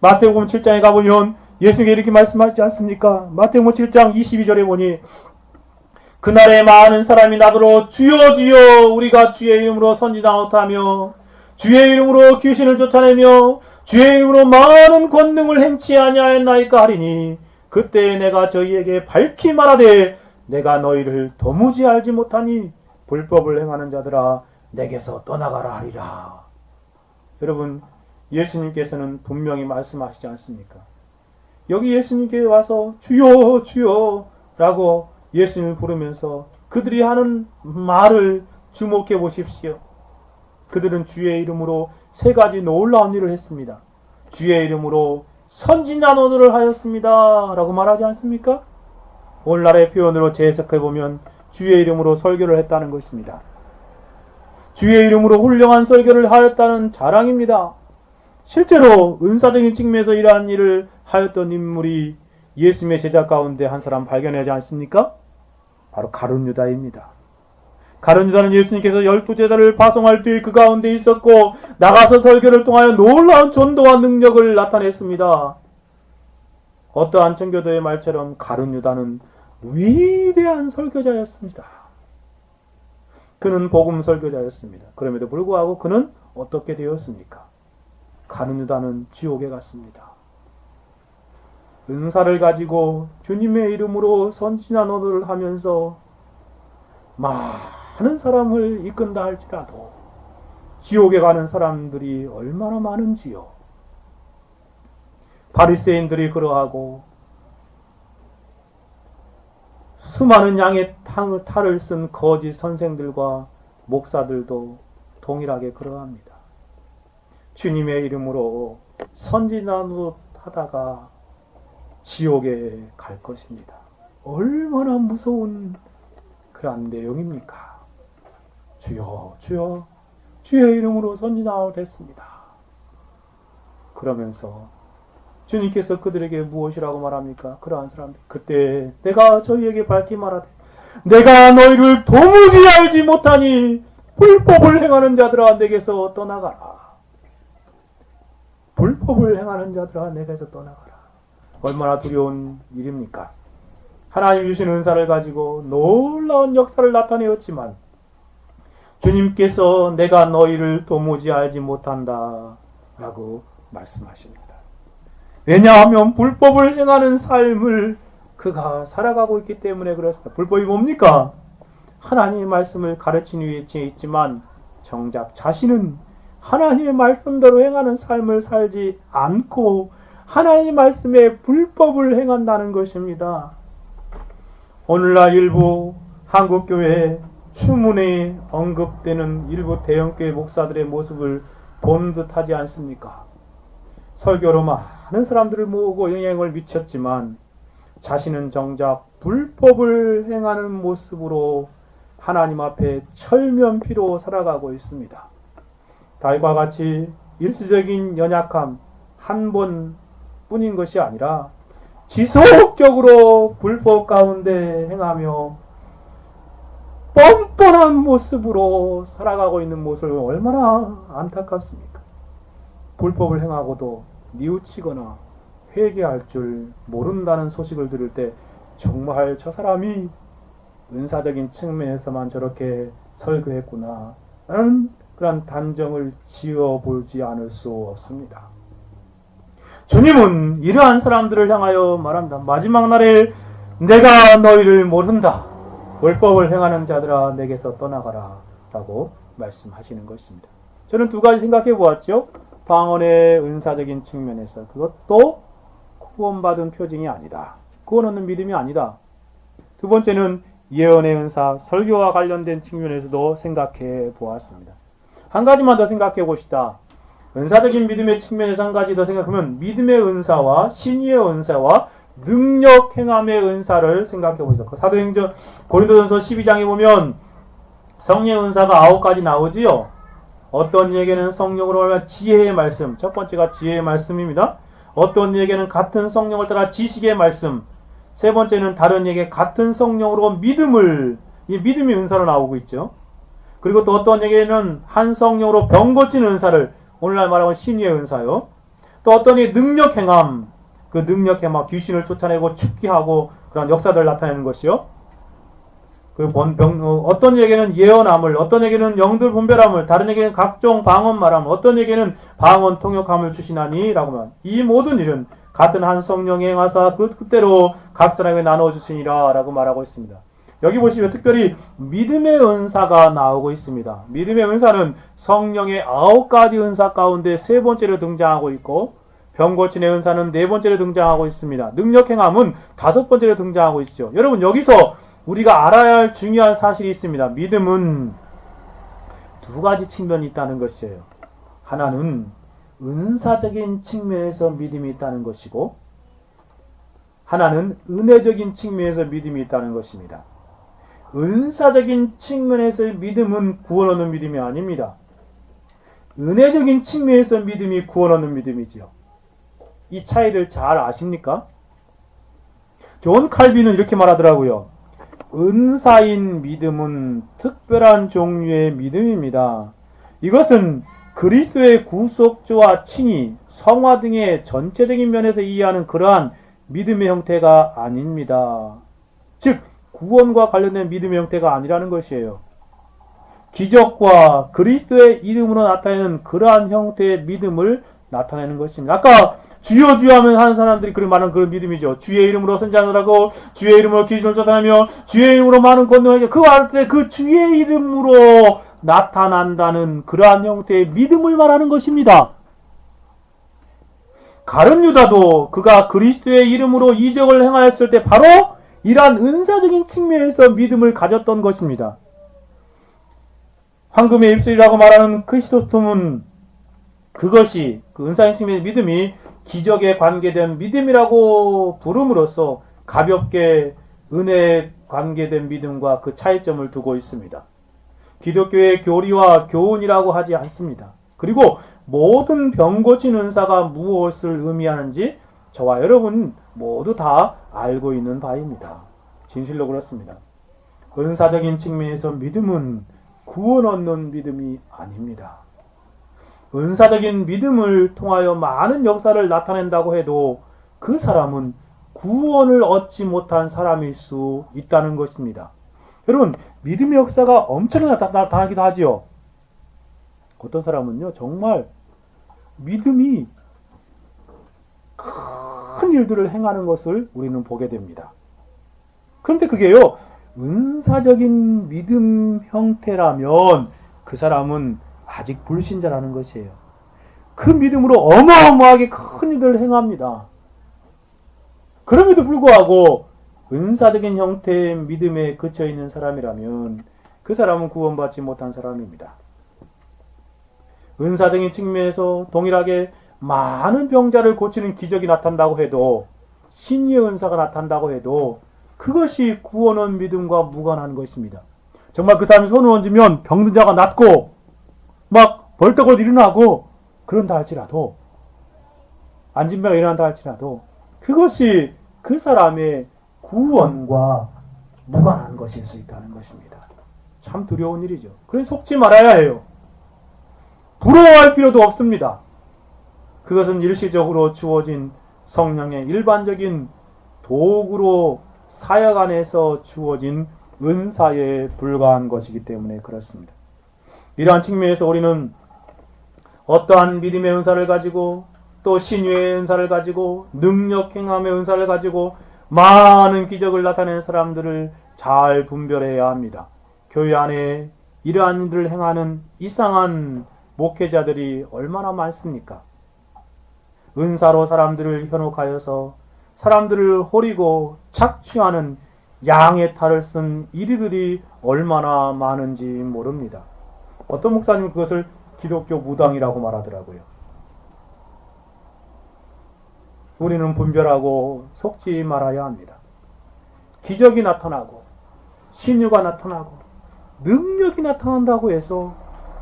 [SPEAKER 1] 마태복음 7장에 가보면 예수님이 이렇게 말씀하시지 않습니까? 마태복음 7장 22절에 보니 그날에 많은 사람이 나더러 주여 주여 우리가 주의 이름으로 선지자하며 주의 이름으로 귀신을 쫓아내며 주의 이름으로 많은 권능을 행치 아니하였나이까 하리니 그때 내가 저희에게 밝히 말하되 내가 너희를 도무지 알지 못하니 불법을 행하는 자들아 내게서 떠나가라 하리라. 여러분, 예수님께서는 분명히 말씀하시지 않습니까? 여기 예수님께 와서 주여 주여 라고 예수님을 부르면서 그들이 하는 말을 주목해 보십시오. 그들은 주의 이름으로 세 가지 놀라운 일을 했습니다. 주의 이름으로 선지자 노릇을 하였습니다. 라고 말하지 않습니까? 오늘날의 표현으로 재해석해보면 주의 이름으로 설교를 했다는 것입니다. 주의 이름으로 훌륭한 설교를 하였다는 자랑입니다. 실제로 은사적인 측면에서 이러한 일을 하였던 인물이 예수님의 제자 가운데 한 사람 발견하지 않습니까? 바로 가룟 유다입니다. 가룟 유다는 예수님께서 12제자를 파송할 때 그 가운데 있었고 나가서 설교를 통하여 놀라운 전도와 능력을 나타냈습니다. 어떠한 청교도의 말처럼 가룟 유다는 위대한 설교자였습니다. 그는 복음 설교자였습니다. 그럼에도 불구하고 그는 어떻게 되었습니까? 가는 유다는 지옥에 갔습니다. 은사를 가지고 주님의 이름으로 선지자 노릇을 하면서 많은 사람을 이끈다 할지라도 지옥에 가는 사람들이 얼마나 많은지요. 바리새인들이 그러하고 수많은 양의 탈을 쓴 거짓 선생들과 목사들도 동일하게 그러합니다. 주님의 이름으로 선지자 노릇 하다가 지옥에 갈 것입니다. 얼마나 무서운 그런 내용입니까? 주여, 주여, 주의 이름으로 선지자 됐습니다. 그러면서 주님께서 그들에게 무엇이라고 말합니까? 그러한 사람들, 그때 내가 저희에게 밝히 말하되 내가 너희를 도무지 알지 못하니 불법을 행하는 자들아 내게서 떠나가라. 불법을 행하는 자들아 내게서 떠나가라. 얼마나 두려운 일입니까? 하나님 주신 은사를 가지고 놀라운 역사를 나타내었지만 주님께서 내가 너희를 도무지 알지 못한다 라고 말씀하십니다. 왜냐하면 불법을 행하는 삶을 그가 살아가고 있기 때문에 그렇습니다. 불법이 뭡니까? 하나님의 말씀을 가르치는 위치에 있지만 정작 자신은 하나님의 말씀대로 행하는 삶을 살지 않고 하나님의 말씀에 불법을 행한다는 것입니다. 오늘날 일부 한국교회 추문에 언급되는 일부 대형교회 목사들의 모습을 본 듯하지 않습니까? 설교로 많은 사람들을 모으고 영향을 미쳤지만 자신은 정작 불법을 행하는 모습으로 하나님 앞에 철면피로 살아가고 있습니다. 다윗과 같이 일시적인 연약함 한 번뿐인 것이 아니라 지속적으로 불법 가운데 행하며 뻔뻔한 모습으로 살아가고 있는 모습을 얼마나 안타깝습니까? 불법을 행하고도 뉘우치거나 회개할 줄 모른다는 소식을 들을 때 정말 저 사람이 은사적인 측면에서만 저렇게 설교했구나 라는 그런 단정을 지어보지 않을 수 없습니다. 주님은 이러한 사람들을 향하여 말합니다. 마지막 날에 내가 너희를 모른다. 불법을 행하는 자들아 내게서 떠나가라 라고 말씀하시는 것입니다. 저는 두 가지 생각해 보았죠. 방언의 은사적인 측면에서 그것도 구원받은 표징이 아니다. 구원 얻는 믿음이 아니다. 두 번째는 예언의 은사, 설교와 관련된 측면에서도 생각해 보았습니다. 한 가지만 더 생각해 봅시다. 은사적인 믿음의 측면에서 한 가지 더 생각하면 믿음의 은사와 신의의 은사와 능력 행함의 은사를 생각해 보시다. 사도행전 고린도전서 12장에 보면 성령의 은사가 9가지 나오지요. 어떤 얘기는 성령으로 말하면 지혜의 말씀, 첫 번째가 지혜의 말씀입니다. 어떤 얘기는 같은 성령을 따라 지식의 말씀, 세 번째는 다른 얘기 같은 성령으로 믿음을, 이 믿음의 은사로 나오고 있죠. 그리고 또 어떤 얘기는 한 성령으로 병 고치는 은사를 오늘날 말하면 신의의 은사요. 또 어떤 얘기 능력 행함, 그 능력 행함 귀신을 쫓아내고 축기하고 그런 역사들을 나타내는 것이요. 어떤 얘기는 예언함을, 어떤 얘기는 영들 분별함을, 다른 얘기는 각종 방언 말함을, 어떤 얘기는 방언 통역함을 주시나니 라고 말. 이 모든 일은 같은 한 성령에 행하사 그때로 각 사람에게 나누어 주시니라 라고 말하고 있습니다. 여기 보시면 특별히 믿음의 은사가 나오고 있습니다. 믿음의 은사는 성령의 9가지 은사 가운데 세 번째로 등장하고 있고 병 고침의 은사는 네 번째로 등장하고 있습니다. 능력 행함은 5번째로 등장하고 있죠. 여러분 여기서 우리가 알아야 할 중요한 사실이 있습니다. 믿음은 두 가지 측면이 있다는 것이에요. 하나는 은사적인 측면에서 믿음이 있다는 것이고 하나는 은혜적인 측면에서 믿음이 있다는 것입니다. 은사적인 측면에서의 믿음은 구원 얻는 믿음이 아닙니다. 은혜적인 측면에서 믿음이 구원 얻는 믿음이지요. 이 차이를 잘 아십니까? 존 칼빈은 이렇게 말하더라고요. 은사인 믿음은 특별한 종류의 믿음입니다. 이것은 그리스도의 구속주와 칭의, 성화 등의 전체적인 면에서 이해하는 그러한 믿음의 형태가 아닙니다. 즉 구원과 관련된 믿음의 형태가 아니라는 것이에요. 기적과 그리스도의 이름으로 나타내는 그러한 형태의 믿음을 나타내는 것입니다. 아까 주여 주여 하면 하는 사람들이 그런 많은 그런 믿음이죠. 주의 이름으로 선지하느라고 주의 이름으로 귀신을 쫓아내며 주의 이름으로 많은 권능을 그 할 때 그 주의 이름으로 나타난다는 그러한 형태의 믿음을 말하는 것입니다. 가룟 유다도 그가 그리스도의 이름으로 이적을 행하였을 때 바로 이러한 은사적인 측면에서 믿음을 가졌던 것입니다. 황금의 입술이라고 말하는 크리스토스톰은 그것이 그 은사적인 측면의 믿음이 기적에 관계된 믿음이라고 부름으로써 가볍게 은혜에 관계된 믿음과 그 차이점을 두고 있습니다. 기독교의 교리와 교훈이라고 하지 않습니다. 그리고 모든 병 고친 은사가 무엇을 의미하는지 저와 여러분 모두 다 알고 있는 바입니다. 진실로 그렇습니다. 은사적인 측면에서 믿음은 구원 얻는 믿음이 아닙니다. 은사적인 믿음을 통하여 많은 역사를 나타낸다고 해도 그 사람은 구원을 얻지 못한 사람일 수 있다는 것입니다. 여러분, 믿음의 역사가 엄청나게 나타나기도 하지요. 어떤 사람은요, 정말 믿음이 큰 일들을 행하는 것을 우리는 보게 됩니다. 그런데 그게요, 은사적인 믿음 형태라면 그 사람은 아직 불신자라는 것이에요. 그 믿음으로 어마어마하게 큰 일을 행합니다. 그럼에도 불구하고 은사적인 형태의 믿음에 그쳐 있는 사람이라면 그 사람은 구원받지 못한 사람입니다. 은사적인 측면에서 동일하게 많은 병자를 고치는 기적이 나타난다고 해도, 신의의 은사가 나타난다고 해도 그것이 구원한 믿음과 무관한 것입니다. 정말 그 사람이 손을 얹으면 병든 자가 낫고 막 벌떡을 일어나고 그런다 할지라도, 안진병이 일어난다 할지라도 그것이 그 사람의 구원과 무관한 것일 수 있다는 것입니다. 참 두려운 일이죠. 그래서 속지 말아야 해요. 부러워할 필요도 없습니다. 그것은 일시적으로 주어진 성령의 일반적인 도구로 사역 안에서 주어진 은사에 불과한 것이기 때문에 그렇습니다. 이러한 측면에서 우리는 어떠한 믿음의 은사를 가지고 또 신유의 은사를 가지고 능력 행함의 은사를 가지고 많은 기적을 나타내는 사람들을 잘 분별해야 합니다. 교회 안에 이러한 일을 행하는 이상한 목회자들이 얼마나 많습니까? 은사로 사람들을 현혹하여서 사람들을 호리고 착취하는 양의 탈을 쓴 이리들이 얼마나 많은지 모릅니다. 어떤 목사님은 그것을 기독교 무당이라고 말하더라고요. 우리는 분별하고 속지 말아야 합니다. 기적이 나타나고 신유가 나타나고 능력이 나타난다고 해서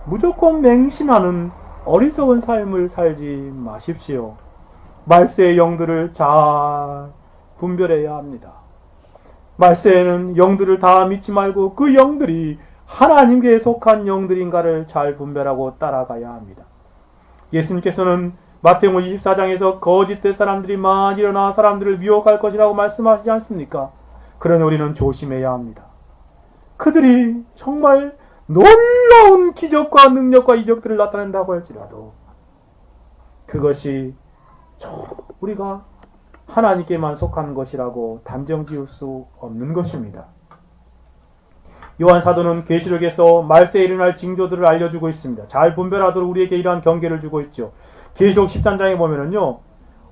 [SPEAKER 1] 무조건 맹신하는 어리석은 삶을 살지 마십시오. 말세의 영들을 잘 분별해야 합니다. 말세에는 영들을 다 믿지 말고 그 영들이 하나님께 속한 영들인가를 잘 분별하고 따라가야 합니다. 예수님께서는 마태복음 24장에서 거짓된 사람들이 많이 일어나 사람들을 미혹할 것이라고 말씀하시지 않습니까? 그러니 우리는 조심해야 합니다. 그들이 정말 놀라운 기적과 능력과 이적들을 나타낸다고 할지라도 그것이 우리가 하나님께만 속한 것이라고 단정 지을 수 없는 것입니다. 요한 사도는 계시록에서 말세에 일어날 징조들을 알려주고 있습니다. 잘 분별하도록 우리에게 이러한 경계를 주고 있죠. 계시록 13장에 보면은요,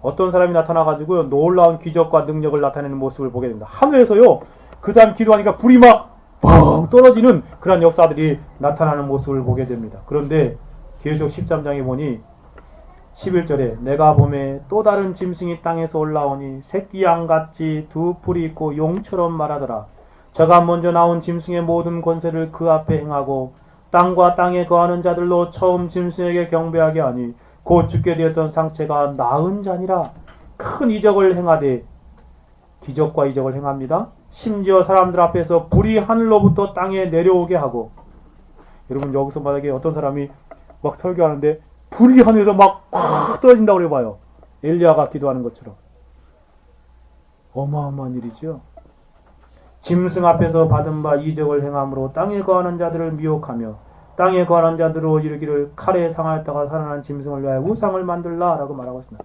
[SPEAKER 1] 어떤 사람이 나타나가지고 놀라운 기적과 능력을 나타내는 모습을 보게 됩니다. 하늘에서요, 그 사람 기도하니까 불이 막 뻥 떨어지는 그런 역사들이 나타나는 모습을 보게 됩니다. 그런데 계시록 13장에 보니 11절에 내가 보매 또 다른 짐승이 땅에서 올라오니 새끼 양같이 두 뿔이 있고 용처럼 말하더라. 저가 먼저 나온 짐승의 모든 권세를 그 앞에 행하고 땅과 땅에 거하는 자들로 처음 짐승에게 경배하게 하니 곧 죽게 되었던 상체가 나은 자니라. 큰 이적을 행하되, 기적과 이적을 행합니다. 심지어 사람들 앞에서 불이 하늘로부터 땅에 내려오게 하고, 여러분 여기서 만약에 어떤 사람이 막 설교하는데 불이 하늘에서 막 팍 떨어진다고 해봐요. 엘리야가 기도하는 것처럼. 어마어마한 일이죠. 짐승 앞에서 받은 바 이적을 행함으로 땅에 거하는 자들을 미혹하며 땅에 거하는 자들로 이르기를 칼에 상하였다가 살아난 짐승을 위하여 우상을 만들라 라고 말하고 있습니다.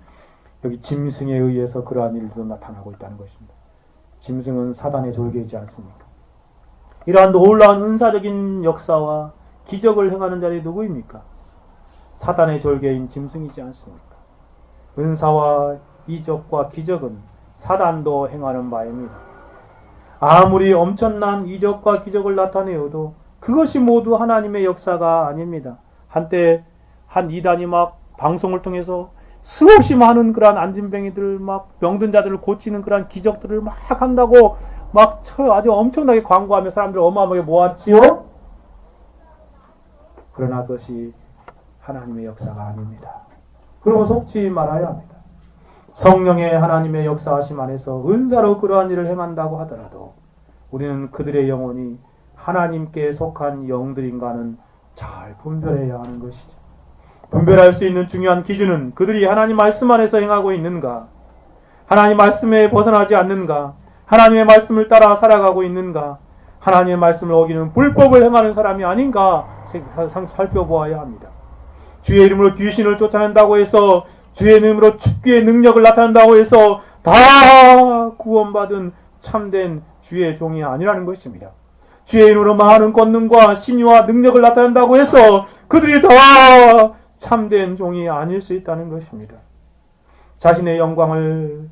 [SPEAKER 1] 여기 짐승에 의해서 그러한 일도 나타나고 있다는 것입니다. 짐승은 사단의 졸개이지 않습니까? 이러한 놀라운 은사적인 역사와 기적을 행하는 자들이 누구입니까? 사단의 졸개인 짐승이지 않습니까? 은사와 이적과 기적은 사단도 행하는 바입니다. 아무리 엄청난 이적과 기적을 나타내어도 그것이 모두 하나님의 역사가 아닙니다. 한때 한 이단이 막 방송을 통해서 수없이 많은 그러한 안진뱅이들 막 병든 자들을 고치는 그러한 기적들을 막 한다고 막 아주 엄청나게 광고하며 사람들을 어마어마하게 모았지요. 그러나 그것이 하나님의 역사가 아닙니다. 그러고 속지 말아야 합니다. 성령의 하나님의 역사하심 안에서 은사로 그러한 일을 행한다고 하더라도 우리는 그들의 영혼이 하나님께 속한 영들인가는 잘 분별해야 하는 것이죠. 분별할 수 있는 중요한 기준은 그들이 하나님 말씀 안에서 행하고 있는가, 하나님 말씀에 벗어나지 않는가, 하나님의 말씀을 따라 살아가고 있는가, 하나님의 말씀을 어기는 불법을 행하는 사람이 아닌가 살펴보아야 합니다. 주의 이름으로 귀신을 쫓아낸다고 해서, 주의 이름으로 축기의 능력을 나타낸다고 해서 다 구원받은 참된 주의 종이 아니라는 것입니다. 주의 이름으로 많은 권능과 신유와 능력을 나타낸다고 해서 그들이 다 참된 종이 아닐 수 있다는 것입니다. 자신의 영광을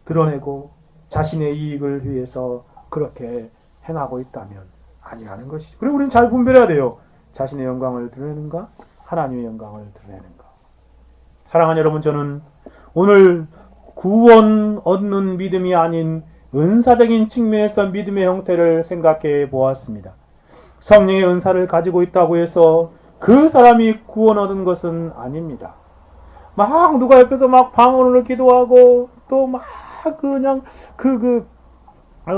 [SPEAKER 1] 드러내고 자신의 이익을 위해서 그렇게 행하고 있다면 아니라는 것이죠. 그리고 우리는 잘 분별해야 돼요. 자신의 영광을 드러내는가? 하나님의 영광을 드러내는가? 사랑하는 여러분, 저는 오늘 구원 얻는 믿음이 아닌 은사적인 측면에서 믿음의 형태를 생각해 보았습니다. 성령의 은사를 가지고 있다고 해서 그 사람이 구원 얻은 것은 아닙니다. 막 누가 옆에서 막 방언으로 기도하고 또 막 그냥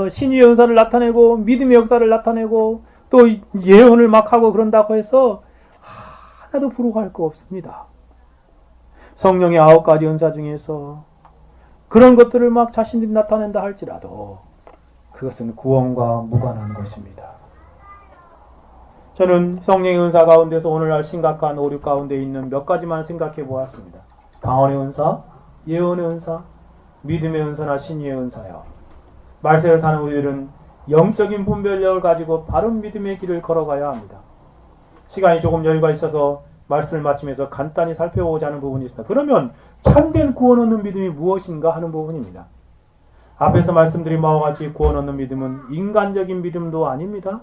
[SPEAKER 1] 신유의 은사를 나타내고 믿음의 역사를 나타내고 또 예언을 막 하고 그런다고 해서 하나도 부러워할 거 없습니다. 성령의 9가지 은사 중에서 그런 것들을 막 자신들이 나타낸다 할지라도 그것은 구원과 무관한 것입니다. 저는 성령의 은사 가운데서 오늘날 심각한 오류 가운데 있는 몇 가지만 생각해 보았습니다. 방언의 은사, 예언의 은사, 믿음의 은사나 신유의 은사요. 말세를 사는 우리들은 영적인 분별력을 가지고 바른 믿음의 길을 걸어가야 합니다. 시간이 조금 여유가 있어서 말씀을 마치면서 간단히 살펴보고자 하는 부분이 있습니다. 그러면 참된 구원 얻는 믿음이 무엇인가 하는 부분입니다. 앞에서 말씀드린 바와 같이 구원 얻는 믿음은 인간적인 믿음도 아닙니다.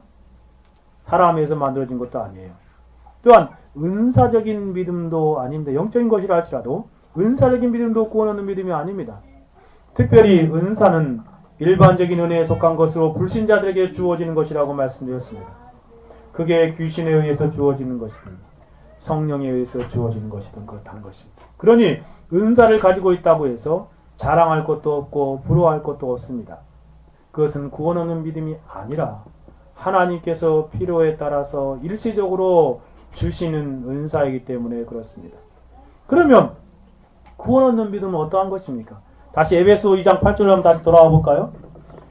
[SPEAKER 1] 사람에서 만들어진 것도 아니에요. 또한 은사적인 믿음도 아닙니다. 영적인 것이라 할지라도 은사적인 믿음도 구원 얻는 믿음이 아닙니다. 특별히 은사는 일반적인 은혜에 속한 것으로 불신자들에게 주어지는 것이라고 말씀드렸습니다. 그게 귀신에 의해서 주어지는 것이든 성령에 의해서 주어지는 것이든 그렇다는 것입니다. 그러니 은사를 가지고 있다고 해서 자랑할 것도 없고 부러워할 것도 없습니다. 그것은 구원 얻는 믿음이 아니라 하나님께서 필요에 따라서 일시적으로 주시는 은사이기 때문에 그렇습니다. 그러면 구원 얻는 믿음은 어떠한 것입니까? 다시 에베소 2장 8절로 한번 다시 돌아와 볼까요?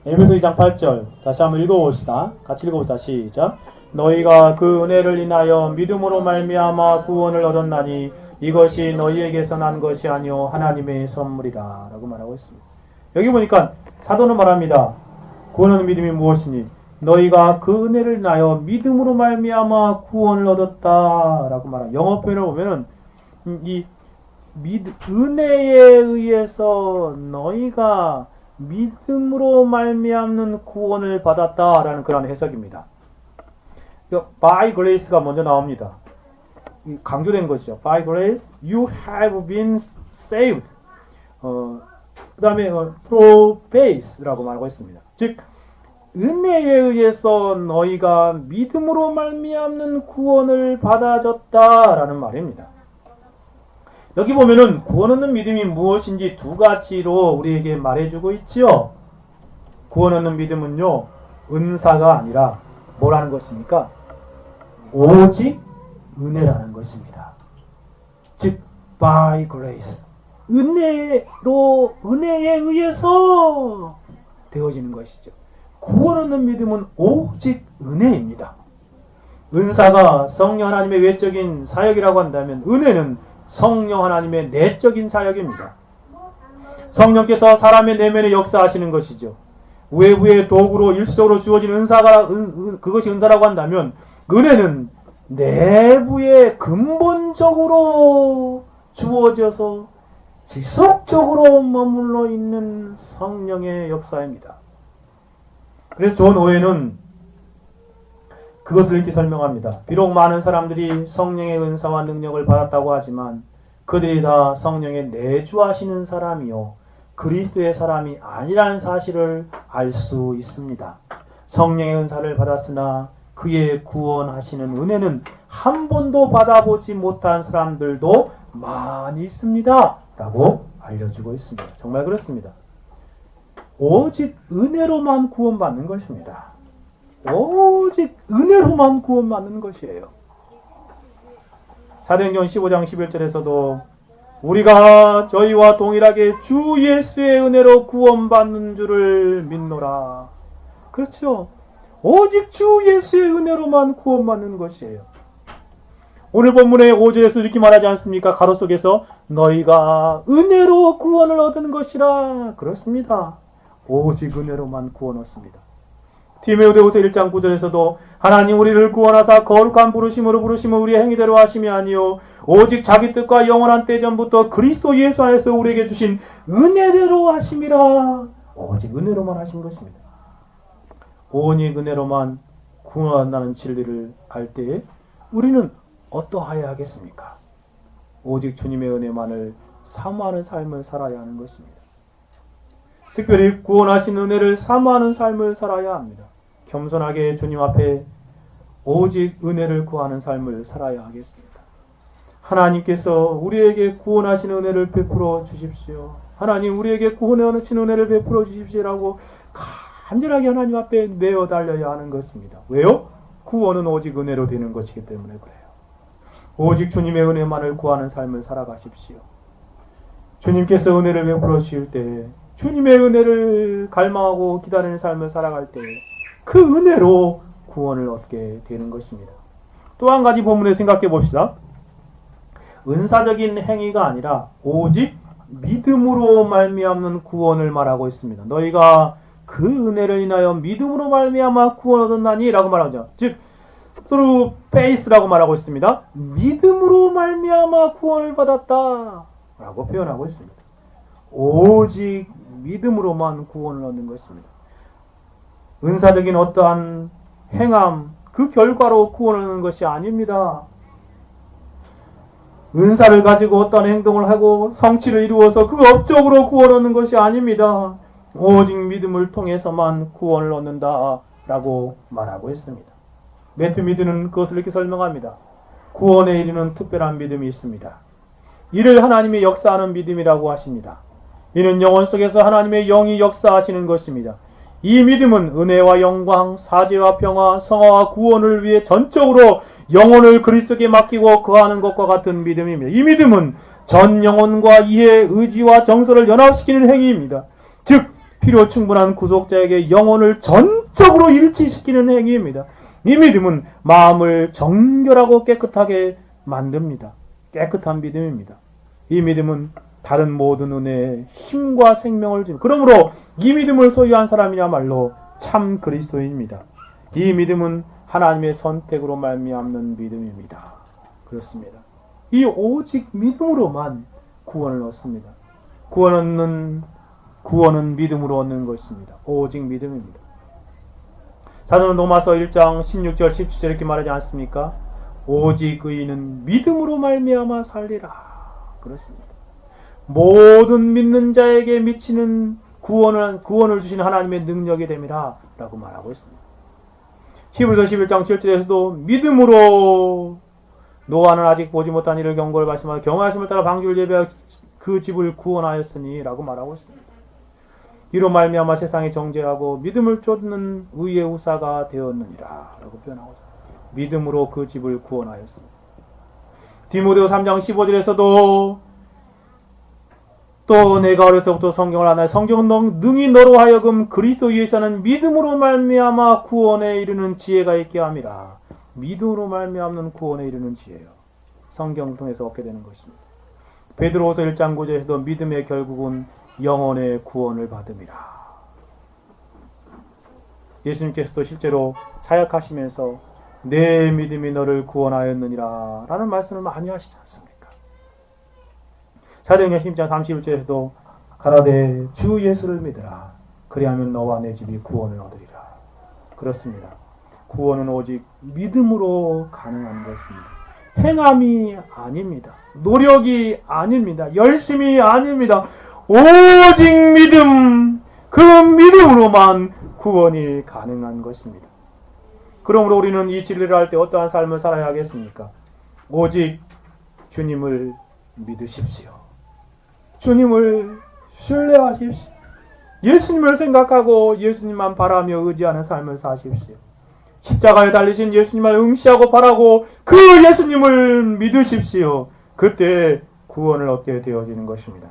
[SPEAKER 1] 에베소 2장 8절 다시 한번 읽어봅시다. 같이 읽어봅시다. 시작. 너희가 그 은혜를 인하여 믿음으로 말미암아 구원을 얻었나니 이것이 너희에게서 난 것이 아니요 하나님의 선물이라 라고 말하고 있습니다. 여기 보니까 사도는 말합니다. 구원 얻는 믿음이 무엇이니 너희가 그 은혜를 인하여 믿음으로 말미암아 구원을 얻었다 라고 말합니다. 영어 표현을 보면은 이 은혜에 의해서 너희가 믿음으로 말미암는 구원을 받았다라는 그런 해석입니다. By grace가 먼저 나옵니다. 강조된 것이죠. By grace you have been saved. 그 다음에 through faith라고 말하고 있습니다. 즉 은혜에 의해서 너희가 믿음으로 말미암는 구원을 받아졌다라는 말입니다. 여기 보면은 구원 얻는 믿음이 무엇인지 두 가지로 우리에게 말해주고 있지요. 구원 얻는 믿음은요, 은사가 아니라 뭐라는 것입니까? 오직 은혜라는 것입니다. 즉, by grace. 은혜에 의해서 되어지는 것이죠. 구원 얻는 믿음은 오직 은혜입니다. 은사가 성령 하나님의 외적인 사역이라고 한다면 은혜는 성령 하나님의 내적인 사역입니다. 성령께서 사람의 내면에 역사하시는 것이죠. 외부의 도구로 일시적으로 주어진 은사가 그것이 은사라고 한다면 은혜는 내부에 근본적으로 주어져서 지속적으로 머물러 있는 성령의 역사입니다. 그래서 존 오웬은 그것을 이렇게 설명합니다. 비록 많은 사람들이 성령의 은사와 능력을 받았다고 하지만 그들이 다 성령의 내주하시는 사람이요 그리스도의 사람이 아니라는 사실을 알 수 있습니다. 성령의 은사를 받았으나 그의 구원하시는 은혜는 한 번도 받아보지 못한 사람들도 많이 있습니다. 라고 알려주고 있습니다. 정말 그렇습니다. 오직 은혜로만 구원받는 것입니다. 오직 은혜로만 구원받는 것이에요. 사도행전 15장 11절에서도 우리가 저희와 동일하게 주 예수의 은혜로 구원받는 줄을 믿노라. 그렇죠. 오직 주 예수의 은혜로만 구원받는 것이에요. 오늘 본문의 5절에서 이렇게 말하지 않습니까? 가로 속에서 너희가 은혜로 구원을 얻은 것이라. 그렇습니다. 오직 은혜로만 구원 얻습니다. 디모데후서 1장 9절에서도 하나님 우리를 구원하사 거룩한 부르심으로 부르심을 우리의 행위대로 하심이 아니요 오직 자기 뜻과 영원한 때 전부터 그리스도 예수 안에서 우리에게 주신 은혜대로 하심이라. 오직 은혜로만 하신 것입니다. 오직 은혜로만 구원한다는 진리를 알 때에 우리는 어떠하여야 하겠습니까? 오직 주님의 은혜만을 사모하는 삶을 살아야 하는 것입니다. 특별히 구원하신 은혜를 사모하는 삶을 살아야 합니다. 겸손하게 주님 앞에 오직 은혜를 구하는 삶을 살아야 하겠습니다. 하나님께서 우리에게 구원하신 은혜를 베풀어 주십시오. 하나님 우리에게 구원하신 은혜를 베풀어 주십시오라고 간절하게 하나님 앞에 내어 달려야 하는 것입니다. 왜요? 구원은 오직 은혜로 되는 것이기 때문에 그래요. 오직 주님의 은혜만을 구하는 삶을 살아가십시오. 주님께서 은혜를 베풀어 주실 때 주님의 은혜를 갈망하고 기다리는 삶을 살아갈 때 그 은혜로 구원을 얻게 되는 것입니다. 또 한 가지 본문에 생각해 봅시다. 은사적인 행위가 아니라 오직 믿음으로 말미암는 구원을 말하고 있습니다. 너희가 그 은혜를 인하여 믿음으로 말미암아 구원 얻었나니 라고 말하죠. 즉 through faith라고 말하고 있습니다. 믿음으로 말미암아 구원을 받았다 라고 표현하고 있습니다. 오직 믿음으로만 구원을 얻는 것입니다. 은사적인 어떠한 행함, 그 결과로 구원을 얻는 것이 아닙니다. 은사를 가지고 어떠한 행동을 하고 성취를 이루어서 그 업적으로 구원을 얻는 것이 아닙니다. 오직 믿음을 통해서만 구원을 얻는다 라고 말하고 있습니다. 매튜 미드는 그것을 이렇게 설명합니다. 구원에 이르는 특별한 믿음이 있습니다. 이를 하나님의 역사하는 믿음이라고 하십니다. 이는 영혼 속에서 하나님의 영이 역사하시는 것입니다. 이 믿음은 은혜와 영광, 사죄와 평화, 성화와 구원을 위해 전적으로 영혼을 그리스도께 맡기고 거하는 것과 같은 믿음입니다. 이 믿음은 전 영혼과 이해, 의지와 정서를 연합시키는 행위입니다. 즉 필요 충분한 구속자에게 영혼을 전적으로 일치시키는 행위입니다. 이 믿음은 마음을 정결하고 깨끗하게 만듭니다. 깨끗한 믿음입니다. 이 믿음은 다른 모든 은혜에 힘과 생명을 줍니다. 그러므로 이 믿음을 소유한 사람이야말로 참 그리스도인입니다. 이 믿음은 하나님의 선택으로 말미암는 믿음입니다. 그렇습니다. 이 오직 믿음으로만 구원을 얻습니다. 구원은 믿음으로 얻는 것입니다. 오직 믿음입니다. 사도는 로마서 1장 16절 17절 이렇게 말하지 않습니까? 오직 의인은 믿음으로 말미암아 살리라. 그렇습니다. 모든 믿는 자에게 미치는 구원을 주신 하나님의 능력이 됨이라 라고 말하고 있습니다. 히브리서 11장 7절에서도 믿음으로 노아는 아직 보지 못한 일을 경고를 말씀하여 경외하심을 따라 방주를 예배하여 그 집을 구원하였으니 라고 말하고 있습니다. 이로 말미암아 세상이 정죄하고 믿음을 쫓는 의의 후사가 되었느니라 라고 표현하고 있습니다. 믿음으로 그 집을 구원하였습니다. 디모데후 3장 15절에서도 또 내가 어려서부터 성경을 하나의 성경은 능히 너로 하여금 그리스도 예수라는 믿음으로 말미암아 구원에 이르는 지혜가 있게 함이라. 믿음으로 말미암는 구원에 이르는 지혜요. 성경 통해서 얻게 되는 것입니다. 베드로후서 1장 9절에서도 믿음의 결국은 영혼의 구원을 받음이라. 예수님께서도 실제로 사역하시면서 내 믿음이 너를 구원하였느니라 라는 말씀을 많이 하시지 않습니까? 사도행전 10장 31절에서도 가라되 주 예수를 믿으라. 그리하면 너와 내 집이 구원을 얻으리라. 그렇습니다. 구원은 오직 믿음으로 가능한 것입니다. 행함이 아닙니다. 노력이 아닙니다. 열심이 아닙니다. 오직 믿음, 그 믿음으로만 구원이 가능한 것입니다. 그러므로 우리는 이 진리를 할 때 어떠한 삶을 살아야 하겠습니까? 오직 주님을 믿으십시오. 주님을 신뢰하십시오. 예수님을 생각하고 예수님만 바라며 의지하는 삶을 사십시오. 십자가에 달리신 예수님을 응시하고 바라고 그 예수님을 믿으십시오. 그때 구원을 얻게 되어지는 것입니다.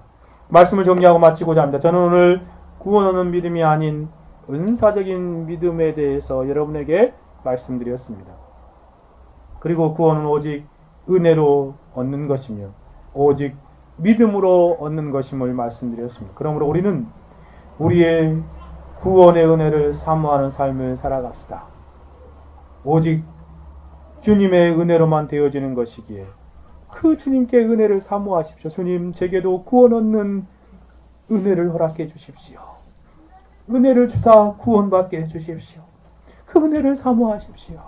[SPEAKER 1] 말씀을 정리하고 마치고자 합니다. 저는 오늘 구원 얻는 믿음이 아닌 은사적인 믿음에 대해서 여러분에게 말씀드렸습니다. 그리고 구원은 오직 은혜로 얻는 것이며 오직 믿음으로 얻는 것임을 말씀드렸습니다. 그러므로 우리는 우리의 구원의 은혜를 사모하는 삶을 살아갑시다. 오직 주님의 은혜로만 되어지는 것이기에 그 주님께 은혜를 사모하십시오. 주님, 제게도 구원 얻는 은혜를 허락해 주십시오. 은혜를 주사 구원받게 해주십시오. 그 은혜를 사모하십시오.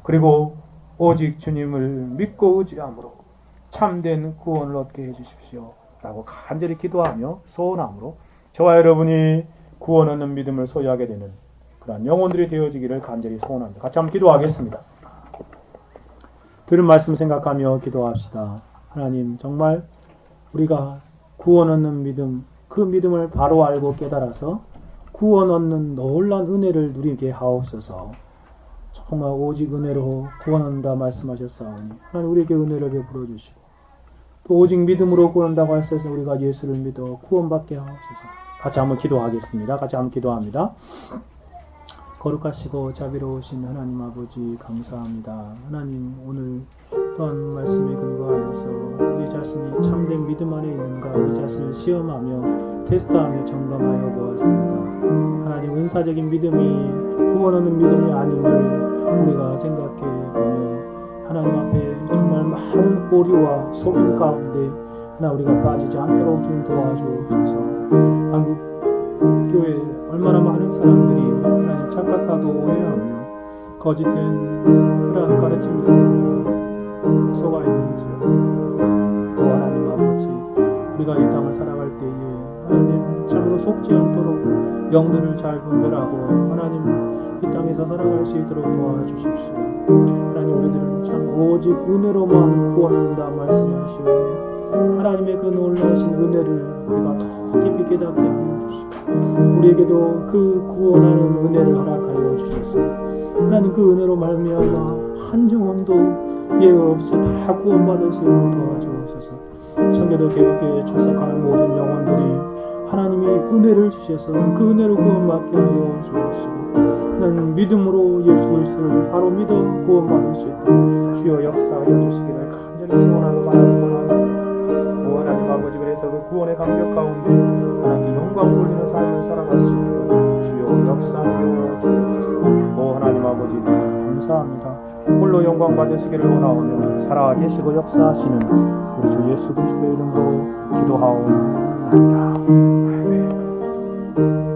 [SPEAKER 1] 그리고 오직 주님을 믿고 의지함으로 참된 구원을 얻게 해주십시오. 라고 간절히 기도하며 소원함으로 저와 여러분이 구원 얻는 믿음을 소유하게 되는 그러한 영혼들이 되어지기를 간절히 소원합니다. 같이 한번 기도하겠습니다. 들은 말씀 생각하며 기도합시다. 하나님, 정말 우리가 구원 얻는 믿음, 그 믿음을 바로 알고 깨달아서 구원 얻는 놀라운 은혜를 누리게 하옵소서. 정말 오직 은혜로 구원 얻는다 말씀하셨사오니 하나님 우리에게 은혜를 베풀어 주시고 또 오직 믿음으로 구원 얻는다고 하셔서 우리가 예수를 믿어 구원받게 하옵소서. 같이 한번 기도하겠습니다. 같이 한번 기도합니다. 거룩하시고 자비로우신 하나님 아버지 감사합니다. 하나님, 오늘 또한 말씀에 근거하여서 우리 자신이 참된 믿음 안에 있는가 우리 자신을 시험하며 테스트하며 점검하여 보았습니다. 하나님, 은사적인 믿음이 구원 얻는 믿음이 아님을 우리가 생각해 보면 하나님 앞에 정말 많은 오류와 속임 가운데 하나 우리가 빠지지 않도록 좀 도와주옵소서. 한국 교회에 얼마나 많은 사람들이 하나님 착각하고 오해하며 거짓된 그러한 가르침들을 속아 있는지요. 또 하나님 아버지, 우리가 이 땅을 살아갈 때에 하나님 참으로 속지 않도록 영들을 잘 분별하고 하나님 이 땅에서 살아갈 수 있도록 도와주십시오. 하나님, 우리들은 참 오직 은혜로만 구원한다 말씀하시오니 하나님의 그 놀라신 은혜를 우리가 더 깊이 깨닫게 하여 주시고 우리에게도 그 구원하는 은혜를 허락하여 주셔서 하나님 그 은혜로 말미암아 한 영혼도 예외 없이 다 구원받을 수 있도록 도와주옵소서. 청교도 개국교회에 출석하는 모든 영혼들이 하나님이 은혜를 주셔서 그 은혜로 구원받게 하여 주옵시고 하나님 믿음으로 예수 그리스도를 바로 믿어 구원받을 수 있도록 주여 역사하여 주시기를 간절히 소원하고 바라옵나이다. 하나님 아버지, 그래서 그 구원의 감격 가운데 하나님께 영광 돌리는 삶을 살아갈 수 있도록 주여 역사하여 주옵소서. 오 하나님 아버지, 감사합니다. 홀로 영광 받으시기를 원하오며 살아계시고 역사하시는 우리 주 예수 그리스도의 이름으로 기도하옵나이다. 아멘.